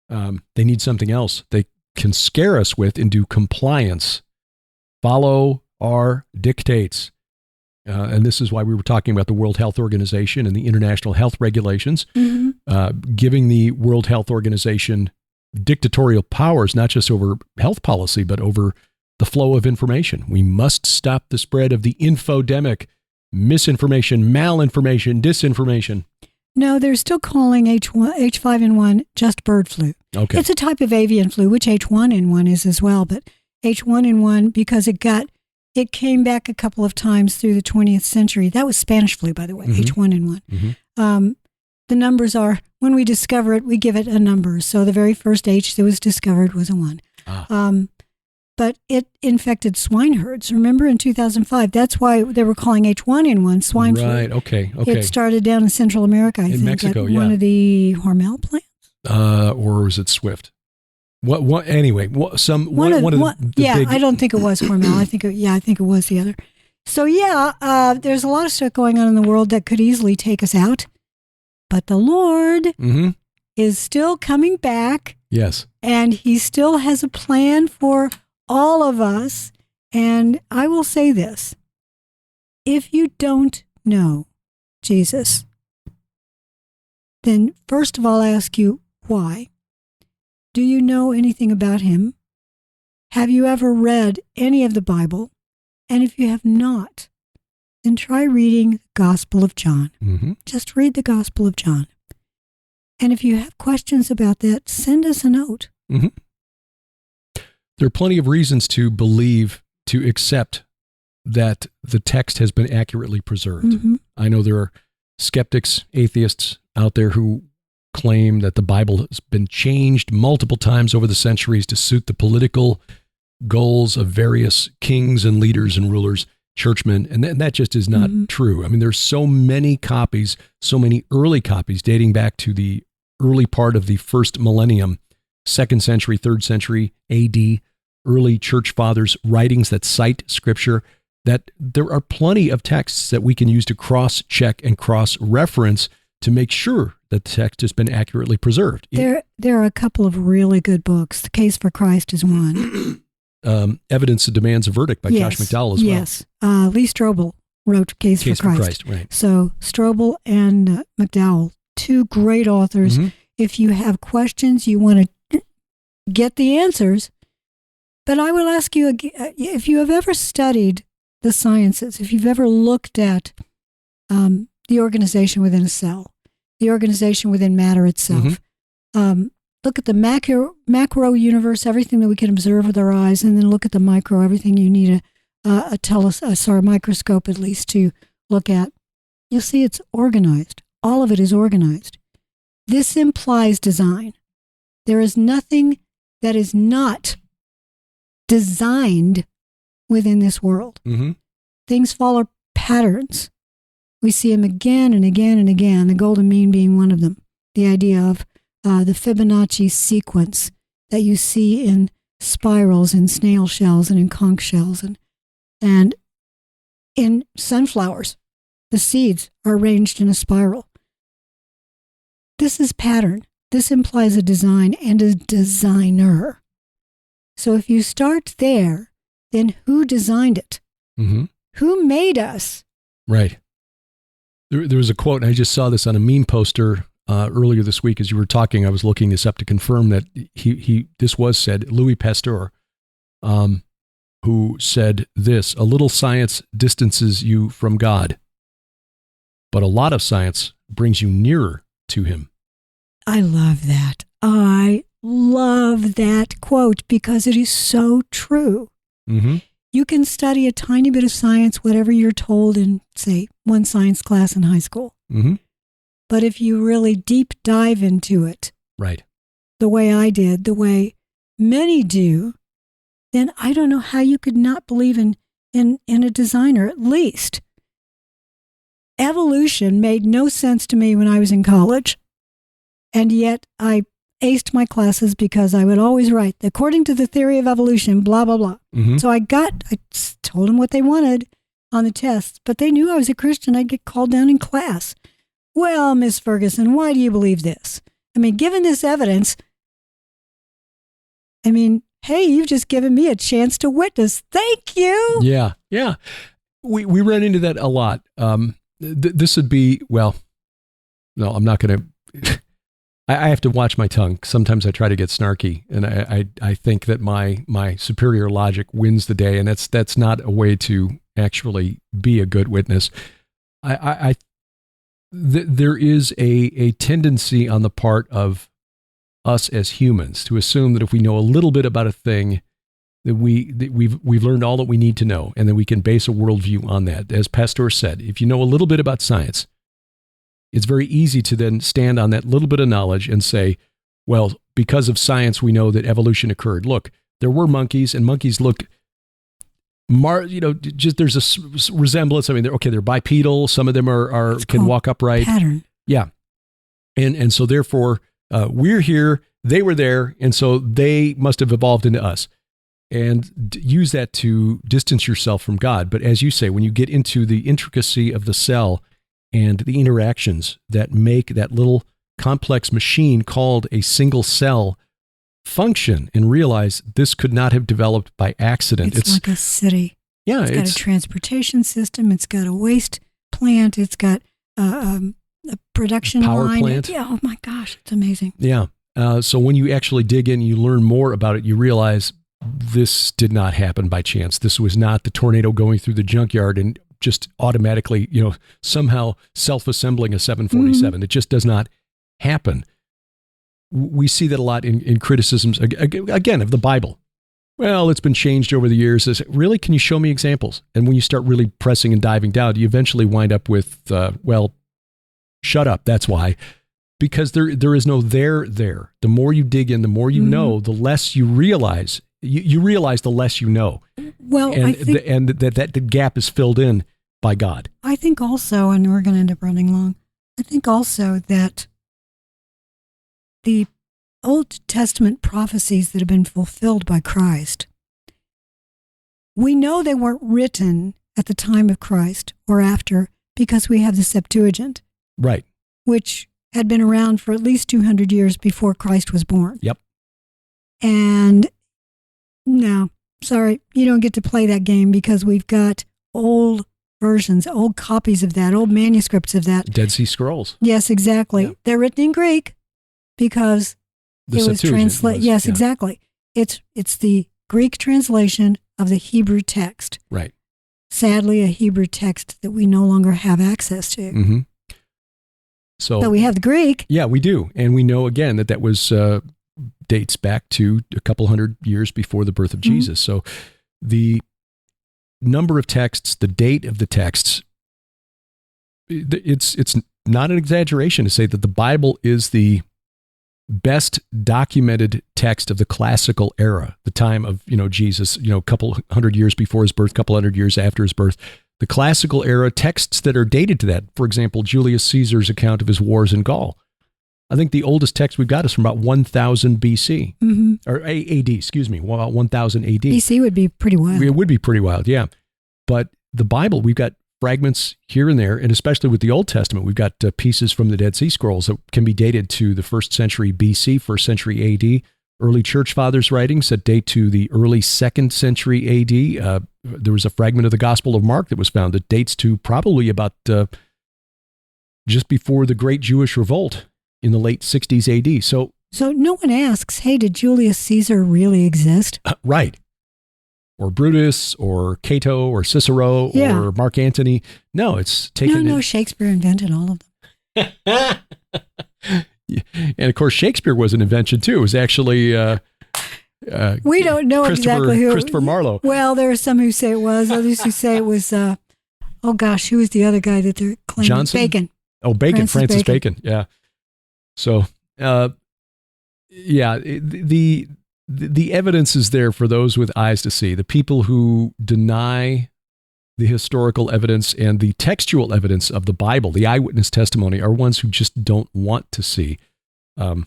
They need something else they can scare us with into compliance. Follow our dictates. And this is why we were talking about the World Health Organization and the international health regulations, giving the World Health Organization dictatorial powers, not just over health policy, but over the flow of information. We must stop the spread of the infodemic, misinformation, malinformation, disinformation. No, they're still calling H5N1 just bird flu. Okay. It's a type of avian flu, which H1N1 is as well, but H1N1, because it came back a couple of times through the 20th century. That was Spanish flu, by the way, H1N1. The numbers are, when we discover it, we give it a number. So the very first H that was discovered was a 1. But it infected swine herds. Remember in 2005? That's why they were calling H1N1 swine flu. Right, okay. It started down in Central America, I think. Mexico, at one of the Hormel plants. Or was it Swift? What? Anyway, one of the big, I don't think it was Hormel. I think it was the other. So there's a lot of stuff going on in the world that could easily take us out, but the Lord is still coming back. Yes, and He still has a plan for all of us. And I will say this: if you don't know Jesus, then first of all, I ask you why. Do you know anything about him? Have you ever read any of the Bible? And if you have not, then try reading the Gospel of John. Mm-hmm. Just read the Gospel of John. And if you have questions about that, send us a note. Mm-hmm. There are plenty of reasons to believe, to accept that the text has been accurately preserved. Mm-hmm. I know there are skeptics, atheists out there who claim that the Bible has been changed multiple times over the centuries to suit the political goals of various kings and leaders and rulers, churchmen, and that just is not true. I mean, there's so many copies, so many early copies dating back to the early part of the first millennium, 2nd century, 3rd century AD, early church fathers' writings that cite Scripture, that there are plenty of texts that we can use to cross-check and cross-reference to make sure that the text has been accurately preserved. There are a couple of really good books. The Case for Christ is one. Evidence That Demands a Verdict by Josh McDowell as well. Yes. Lee Strobel wrote Case for Christ. Right. So Strobel and McDowell, two great authors. Mm-hmm. If you have questions, you want to get the answers. But I will ask you, if you have ever studied the sciences, if you've ever looked at the organization within a cell, the organization within matter itself, look at the macro universe, everything that we can observe with our eyes, and then look at the micro, everything you need a microscope at least to look at. You'll see it's organized. All of it is organized. This implies design. There is nothing that is not designed within this world. Mm-hmm. Things follow patterns. We see them again and again and again, the golden mean being one of them. The idea of the Fibonacci sequence that you see in spirals in snail shells and in conch shells and in sunflowers. The seeds are arranged in a spiral. This is pattern. This implies a design and a designer. So if you start there, then who designed it? Mm-hmm. Who made us? Right. There was a quote, and I just saw this on a meme poster earlier this week as you were talking. I was looking this up to confirm that this was said, Louis Pasteur, who said this: a little science distances you from God, but a lot of science brings you nearer to him. I love that. I love that quote because it is so true. Mm-hmm. You can study a tiny bit of science, whatever you're told in, say, one science class in high school. Mm-hmm. But if you really deep dive into it, right, the way I did, the way many do, then I don't know how you could not believe in a designer, at least. Evolution made no sense to me when I was in college. And yet I aced my classes because I would always write, according to the theory of evolution, blah, blah, blah. Mm-hmm. So I told them what they wanted on the tests, but they knew I was a Christian. I'd get called down in class. Well, Miss Ferguson, why do you believe this? I mean, given this evidence, hey, you've just given me a chance to witness. Thank you. Yeah. We ran into that a lot. This would be, well, no, I'm not going to. I have to watch my tongue. Sometimes I try to get snarky, and I think that my superior logic wins the day, and that's not a way to actually be a good witness. There is a tendency on the part of us as humans to assume that if we know a little bit about a thing, that we've learned all that we need to know, and that we can base a worldview on that. As Pasteur said, if you know a little bit about science, it's very easy to then stand on that little bit of knowledge and say, well, because of science, we know that evolution occurred. Look, there were monkeys, and monkeys look, just there's a resemblance. I mean, they're bipedal. Some of them can walk upright. Pattern. Yeah. And so therefore, we're here, they were there, and so they must have evolved into us. And use that to distance yourself from God. But as you say, when you get into the intricacy of the cell and the interactions that make that little complex machine called a single cell function, and realize this could not have developed by accident. It's like a city. Yeah. It's got a transportation system. It's got a waste plant. It's got a production power line. plant. Yeah. Oh my gosh. It's amazing. Yeah. So when you actually dig in, you learn more about it, you realize this did not happen by chance. This was not the tornado going through the junkyard and just automatically, somehow self-assembling a 747. It just does not happen. We see that a lot in criticisms, again, of the Bible. Well, it's been changed over the years. Really, can you show me examples? And when you start really pressing and diving down, you eventually wind up with, shut up. That's why. Because there is no there. The more you dig in, the more you know, the less you realize. You realize the less you know. Well, and that the gap is filled in by God. I think also, and we're going to end up running long, I think also that the Old Testament prophecies that have been fulfilled by Christ, we know they weren't written at the time of Christ or after because we have the Septuagint. Right. Which had been around for at least 200 years before Christ was born. Yep. And no, sorry, you don't get to play that game because we've got old versions, old copies of that, old manuscripts of that. Dead Sea Scrolls. Yes, exactly. Yeah. They're written in Greek because it was translated. Yes, exactly. It's the Greek translation of the Hebrew text. Right. Sadly, a Hebrew text that we no longer have access to. Mm-hmm. But we have the Greek. Yeah, we do. And we know, again, that was dates back to a couple hundred years before the birth of Jesus. So the number of texts, the date of the texts, it's not an exaggeration to say that the Bible is the best documented text of the classical era, the time of, Jesus, a couple hundred years before his birth, couple hundred years after his birth. The classical era texts that are dated to that, for example, Julius Caesar's account of his wars in Gaul. I think the oldest text we've got is from about 1000 BC, or AD, excuse me, about 1000 AD. BC would be pretty wild. It would be pretty wild, yeah. But the Bible, we've got fragments here and there, and especially with the Old Testament, we've got pieces from the Dead Sea Scrolls that can be dated to the 1st century BC, 1st century AD. Early church fathers' writings that date to the early 2nd century AD. There was a fragment of the Gospel of Mark that was found that dates to probably about just before the Great Jewish Revolt in the late 60s AD. So no one asks, hey, did Julius Caesar really exist? Right. Or Brutus, or Cato, or Cicero, or Mark Antony. No, it's taken... No, Shakespeare invented all of them. And of course, Shakespeare was an invention too. It was actually we don't know exactly who. Christopher Marlowe. Well, there are some who say it was. Others who say it was. Who was the other guy that they're claiming? Johnson? Bacon. Oh, Bacon. Francis Bacon. Yeah. So, the evidence is there for those with eyes to see. The people who deny the historical evidence and the textual evidence of the Bible, the eyewitness testimony, are ones who just don't want to see the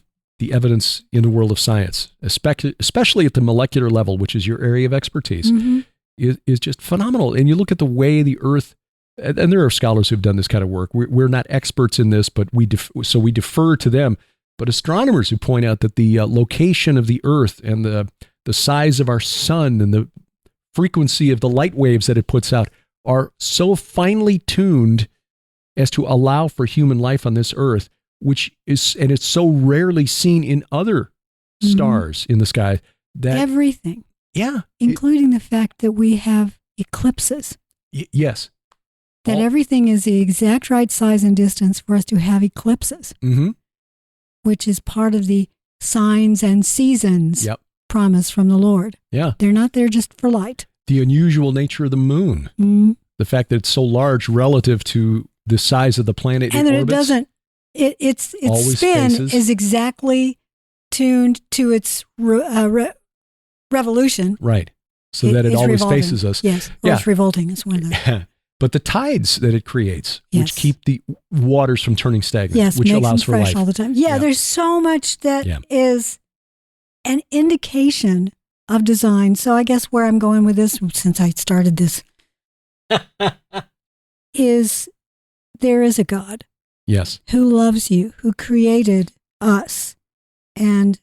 evidence in the world of science, especially at the molecular level, which is your area of expertise, is just phenomenal. And you look at the way the Earth, and there are scholars who've done this kind of work. We're not experts in this, but we defer to them. But astronomers who point out that the location of the Earth and the size of our sun and the frequency of the light waves that it puts out are so finely tuned as to allow for human life on this Earth, and it's so rarely seen in other stars in the sky that everything, including the fact that we have eclipses. Yes, that everything is the exact right size and distance for us to have eclipses, which is part of the signs and seasons. Promise from the Lord. Yeah. They're not there just for light. The unusual nature of the moon. The fact that it's so large relative to the size of the planet and that it doesn't, its spin is exactly tuned to its revolution. Right. So that it always revolving. Faces us. Yes. It's revolting. It's one of those. But the tides that it creates, which keep the waters from turning stagnant, which makes allows them for fresh life. all the time. Yeah, there's so much that is an indication of design. So I guess where I'm going with this, since I started this, is there is a God. Yes. Who loves you, who created us. And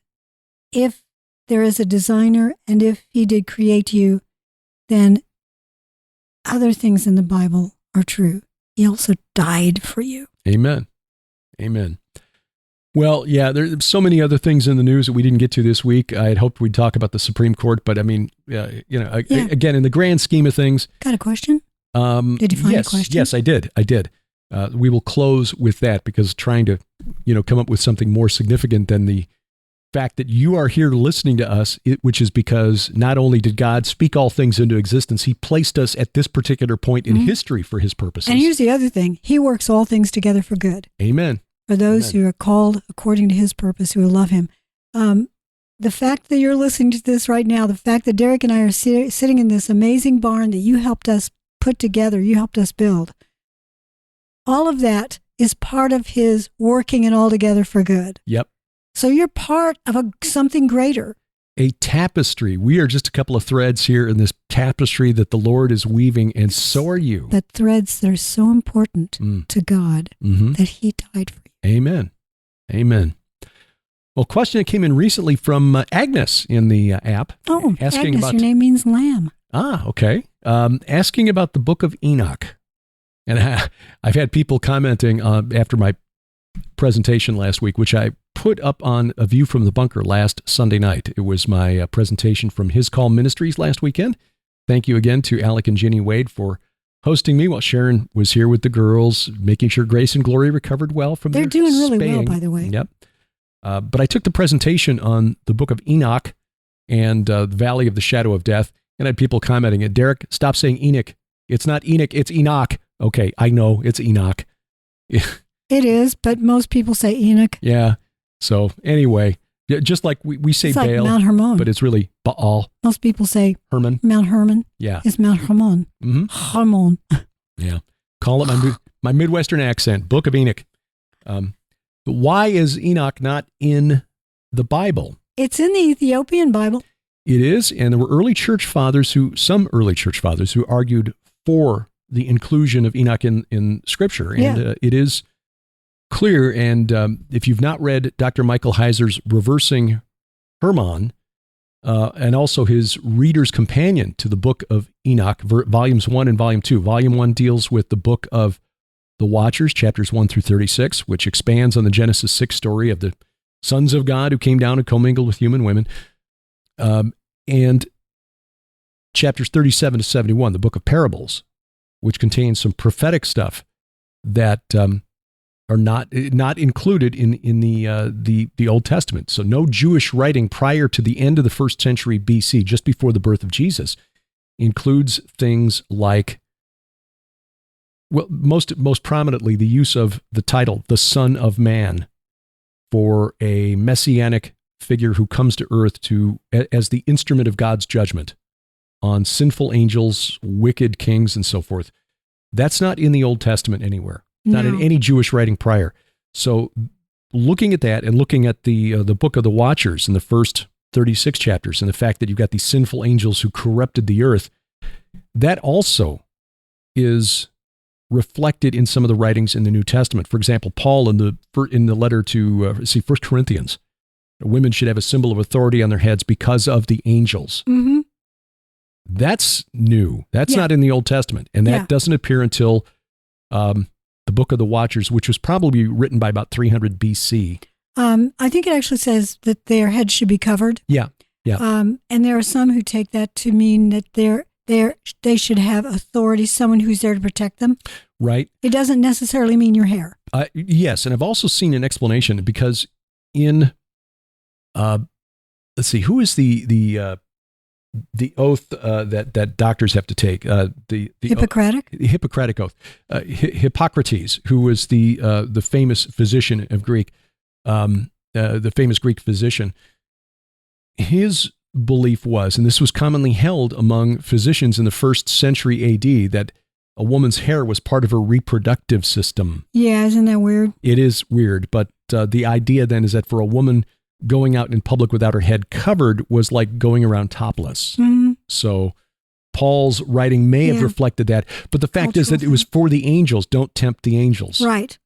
if there is a designer, and if he did create you, then other things in the Bible are true. He also died for you. Amen. Amen. Well, yeah, there's so many other things in the news that we didn't get to this week. I had hoped we'd talk about the Supreme Court, but I mean, again, in the grand scheme of things. Got a question? Did you find a question? Yes, I did. We will close with that because trying to, come up with something more significant than the fact that you are here listening to us, which is because not only did God speak all things into existence, he placed us at this particular point in history for his purposes. And here's the other thing. He works all things together for good. Amen. For those who are called according to his purpose, who love him. The fact that you're listening to this right now, the fact that Derek and I are sitting in this amazing barn that you helped us put together, you helped us build, all of that is part of his working it all together for good. Yep. So you're part of something greater. A tapestry. We are just a couple of threads here in this tapestry that the Lord is weaving, and so are you. But threads that are so important to God that he died for you. Amen. Amen. Well, question that came in recently from Agnes in the app. Oh, asking Agnes, your name means lamb. Ah, okay. Asking about the book of Enoch. And I've had people commenting after my presentation last week, which I put up on A View from the Bunker last Sunday night. It was my presentation from His Call Ministries last weekend. Thank you again to Alec and Ginny Wade for hosting me while Sharon was here with the girls, making sure Grace and Glory recovered well from their They're doing really spaying. well, by the way. Yep. But I took the presentation on the book of Enoch and the Valley of the Shadow of Death, and I had people commenting, Derek, stop saying Enoch. It's not Enoch, it's Enoch. Okay, I know, it's Enoch. It is, but most people say Enoch. Yeah. So anyway, just like we say it's Baal, like Mount Hermon, but it's really Baal. Most people say Hermon. Mount Hermon. Yeah. It's Mount Hermon. Hermon. Yeah. Call it my Midwestern accent, Book of Enoch. But why is Enoch not in the Bible? It's in the Ethiopian Bible. It is, and there were some early church fathers who argued for the inclusion of Enoch in Scripture, and it is clear. And if you've not read Dr. Michael Heiser's Reversing Hermon, and also his Reader's Companion to the Book of Enoch, Volumes 1 and Volume 2. Volume 1 deals with the Book of the Watchers, chapters 1 through 36, which expands on the Genesis 6 story of the sons of God who came down and commingled with human women. And chapters 37 to 71, the Book of Parables, which contains some prophetic stuff that are not included in the Old Testament. So no Jewish writing prior to the end of the 1st century BC, just before the birth of Jesus, includes things like, well, most prominently, the use of the title, the Son of Man, for a messianic figure who comes to earth as the instrument of God's judgment on sinful angels, wicked kings, and so forth. That's not in the Old Testament anywhere. Not in any Jewish writing prior. So looking at that and looking at the Book of the Watchers in the first 36 chapters and the fact that you've got these sinful angels who corrupted the earth, that also is reflected in some of the writings in the New Testament. For example, Paul in the letter to 1 Corinthians, women should have a symbol of authority on their heads because of the angels. Mm-hmm. That's new. That's not in the Old Testament. And that doesn't appear until the Book of the Watchers, which was probably written by about 300 BC. I think it actually says that their heads should be covered. Yeah. And there are some who take that to mean that they should have authority, someone who's there to protect them. Right. It doesn't necessarily mean your hair. Yes, and I've also seen an explanation because in, let's see, who is the oath that doctors have to take? The Hippocratic? The Hippocratic oath. Hippocrates, who was the famous physician of Greek, the famous Greek physician, his belief was, and this was commonly held among physicians in the 1st century AD, that a woman's hair was part of her reproductive system. Yeah, isn't that weird? It is weird, but the idea then is that for a woman going out in public without her head covered was like going around topless. Mm-hmm. So Paul's writing may have reflected that, but the fact is that it was for the angels. Don't tempt the angels. Right.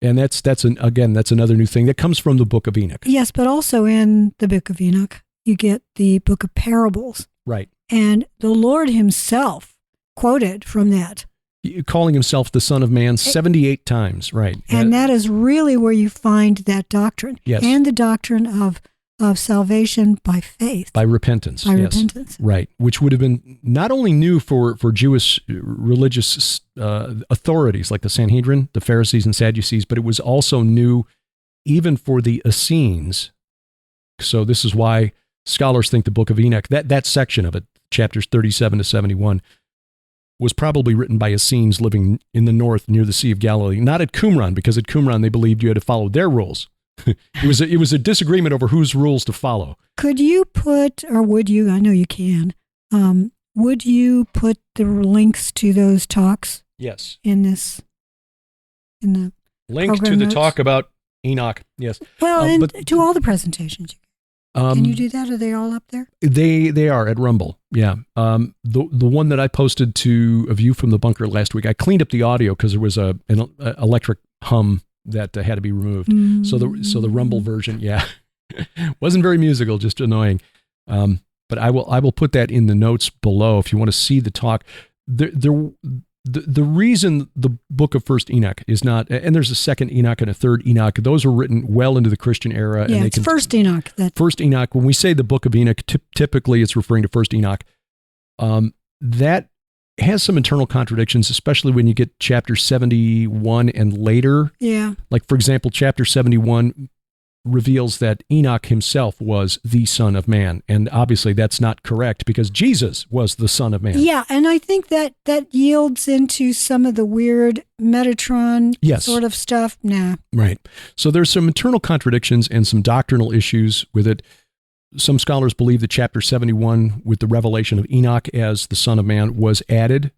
And that's another new thing that comes from the Book of Enoch. Yes, but also in the Book of Enoch, you get the Book of Parables. Right. And the Lord himself quoted from that. calling himself the Son of Man 78 times, right? And that is really where you find that doctrine. Yes. And the doctrine of salvation by faith. By repentance. By yes. repentance. Right. Which would have been not only new for Jewish religious authorities like the Sanhedrin, the Pharisees and Sadducees, but it was also new even for the Essenes. So this is why scholars think the book of Enoch, that section of it, chapters 37 to 71, was probably written by Essenes living in the north near the Sea of Galilee. Not at Qumran, because at Qumran they believed you had to follow their rules. It was a disagreement over whose rules to follow. Could you put, or would you, I know you can, would you put the links to those talks? Yes. In the link to the notes? talk about Enoch, yes. Well, and to all the presentations. Can you do that? Are they all up there? They are at Rumble, yeah. The one that I posted to A View from the Bunker last week, I cleaned up the audio because there was an electric hum that had to be removed. So the Rumble version, yeah, wasn't very musical, just annoying. But I will put that in the notes below if you want to see the talk. The reason the book of First Enoch is not, and there's a second Enoch and a third Enoch, those are written well into the Christian era. Yeah, and it's First Enoch. First Enoch, when we say the book of Enoch, typically it's referring to First Enoch. That has some internal contradictions, especially when you get chapter 71 and later. Yeah. Like, for example, chapter 71 reveals that Enoch himself was the Son of Man. And obviously that's not correct because Jesus was the Son of Man. Yeah, and I think that yields into some of the weird Metatron sort of stuff. Nah. Right. So there's some internal contradictions and some doctrinal issues with it. Some scholars believe that chapter 71 with the revelation of Enoch as the Son of Man was added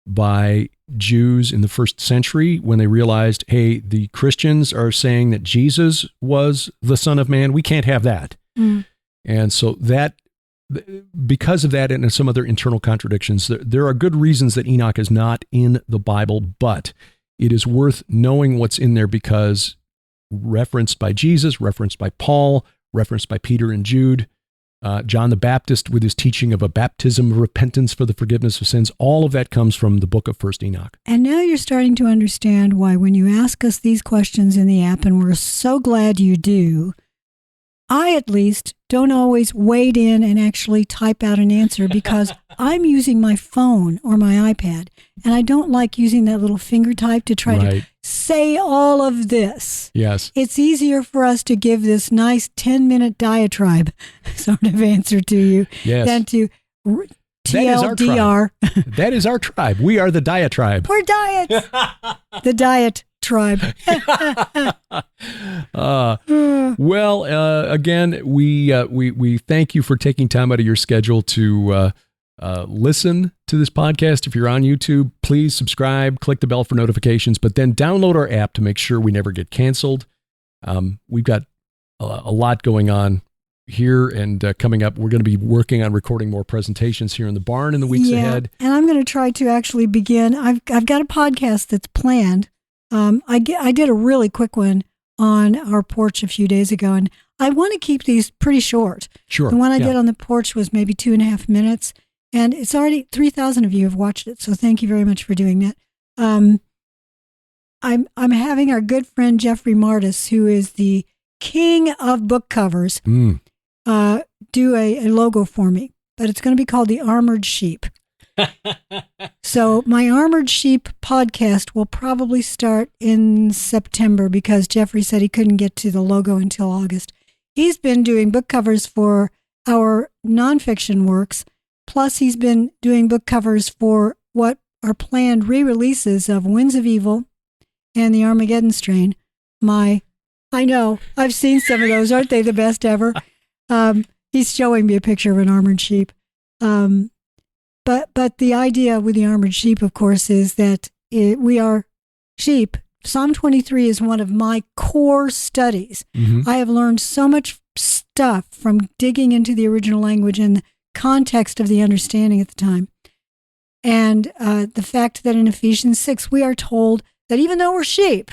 by Jews in the first century when they realized, hey, the Christians are saying that Jesus was the Son of Man. We can't have that. And so that, because of that and some other internal contradictions, there are good reasons that Enoch is not in the Bible, but it is worth knowing what's in there because referenced by Jesus, referenced by Paul, referenced by Peter and Jude, John the Baptist with his teaching of a baptism of repentance for the forgiveness of sins. All of that comes from the book of First Enoch. And now you're starting to understand why when you ask us these questions in the app, and we're so glad you do, I at least don't always wade in and actually type out an answer because I'm using my phone or my iPad, and I don't like using that little finger type to try to say all of this. Yes. It's easier for us to give this nice 10-minute diatribe sort of answer to you than to TLDR. That is our tribe. We are the diatribe. We're diets. The diet tribe. Again, we thank you for taking time out of your schedule to listen to this podcast. If you're on YouTube, please subscribe, click the bell for notifications, but then download our app to make sure we never get canceled. We've got a lot going on here and coming up. We're going to be working on recording more presentations here in the barn in the weeks ahead. And I'm going to try to actually begin. I've got a podcast that's planned. I did a really quick one on our porch a few days ago, and I want to keep these pretty short. Sure. The one I did on the porch was maybe 2.5 minutes, and it's already 3,000 of you have watched it. So thank you very much for doing that. I'm having our good friend Jeffrey Martis, who is the king of book covers, do a logo for me, but it's going to be called The Armored Sheep. So my Armored Sheep podcast will probably start in September because Jeffrey said he couldn't get to the logo until August. He's been doing book covers for our nonfiction works, plus he's been doing book covers for what are planned re-releases of Winds of Evil and The Armageddon Strain. I know, I've seen some of those. Aren't they the best ever? He's showing me a picture of an armored sheep. But the idea with the Armored Sheep, of course, is that we are sheep. Psalm 23 is one of my core studies. Mm-hmm. I have learned so much stuff from digging into the original language and the context of the understanding at the time. And the fact that in Ephesians 6, we are told that even though we're sheep,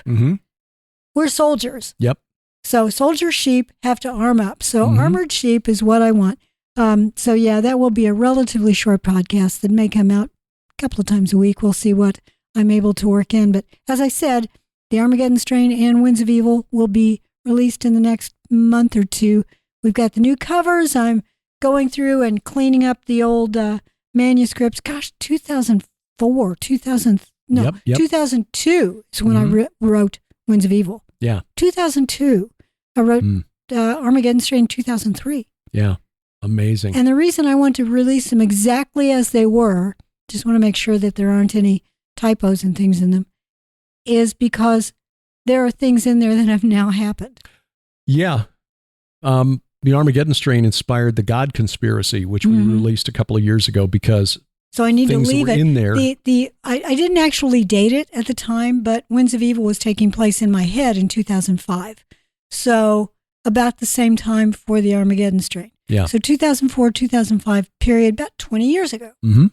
we're soldiers. Yep. So soldier sheep have to arm up. So armored sheep is what I want. That will be a relatively short podcast that may come out a couple of times a week. We'll see what I'm able to work in. But as I said, the Armageddon Strain and Winds of Evil will be released in the next month or two. We've got the new covers. I'm going through and cleaning up the old manuscripts. Gosh, 2004, 2002 is when I wrote Winds of Evil. Yeah. 2002. I wrote Armageddon Strain 2003. Yeah. Amazing. And the reason I want to release them exactly as they were, just want to make sure that there aren't any typos and things in them, is because there are things in there that have now happened. Yeah. The Armageddon Strain inspired the God Conspiracy, which we released a couple of years ago because so I need to leave it in there. I didn't actually date it at the time, but Winds of Evil was taking place in my head in 2005. So about the same time for the Armageddon Strain. Yeah. So 2004, 2005 period, about 20 years ago. Mm-hmm.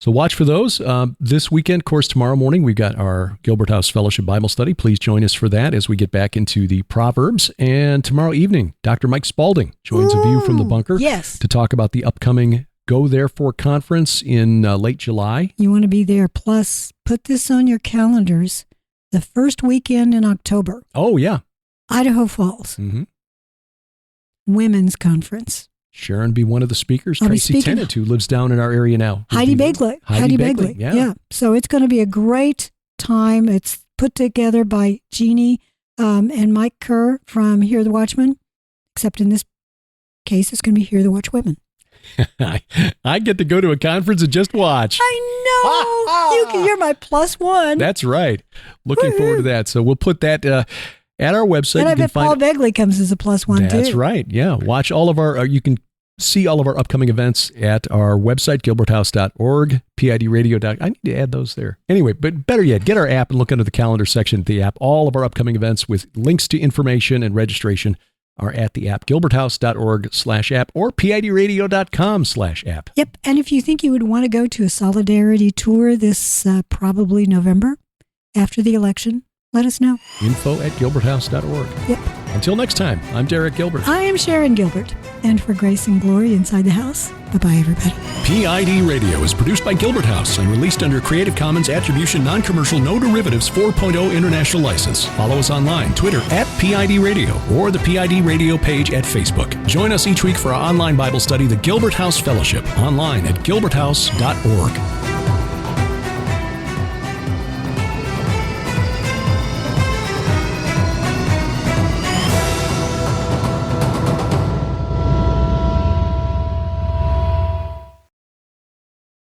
So watch for those. This weekend, of course, tomorrow morning, we've got our Gilbert House Fellowship Bible Study. Please join us for that as we get back into the Proverbs. And tomorrow evening, Dr. Mike Spalding joins A View from the Bunker to talk about the upcoming Go Therefore conference in late July. You want to be there. Plus, put this on your calendars. The first weekend in October. Oh, yeah. Idaho Falls. Mm-hmm. Women's Conference. Sharon be one of the speakers. I'll Tracy Tennant, who lives down in our area now. Heidi Begley. Heidi Begley. Yeah. So it's going to be a great time. It's put together by Jeannie and Mike Kerr from Hear the Watchman. Except in this case, it's going to be Hear the Watchwomen. I get to go to a conference and just watch. I know. You're my plus one. That's right. Looking forward to that. So we'll put that at our website. And I bet Paul Begley comes as a plus one too. That's right. Yeah. Watch all of our, you can see all of our upcoming events at our website, gilberthouse.org, PIDradio.com. I need to add those there. Anyway, but better yet, get our app and look under the calendar section of the app. All of our upcoming events with links to information and registration are at the app, gilberthouse.org/app or PIDradio.com/app. Yep. And if you think you would want to go to a solidarity tour this probably November after the election, let us know. info@gilberthouse.org. Yep. Until next time, I'm Derek Gilbert. I am Sharon Gilbert. And for Grace and Glory Inside the House, bye-bye, everybody. P.I.D. Radio is produced by Gilbert House and released under Creative Commons Attribution Non-Commercial No Derivatives 4.0 International License. Follow us online, Twitter @P.I.D. Radio or the P.I.D. Radio page at Facebook. Join us each week for our online Bible study, the Gilbert House Fellowship, online at gilberthouse.org.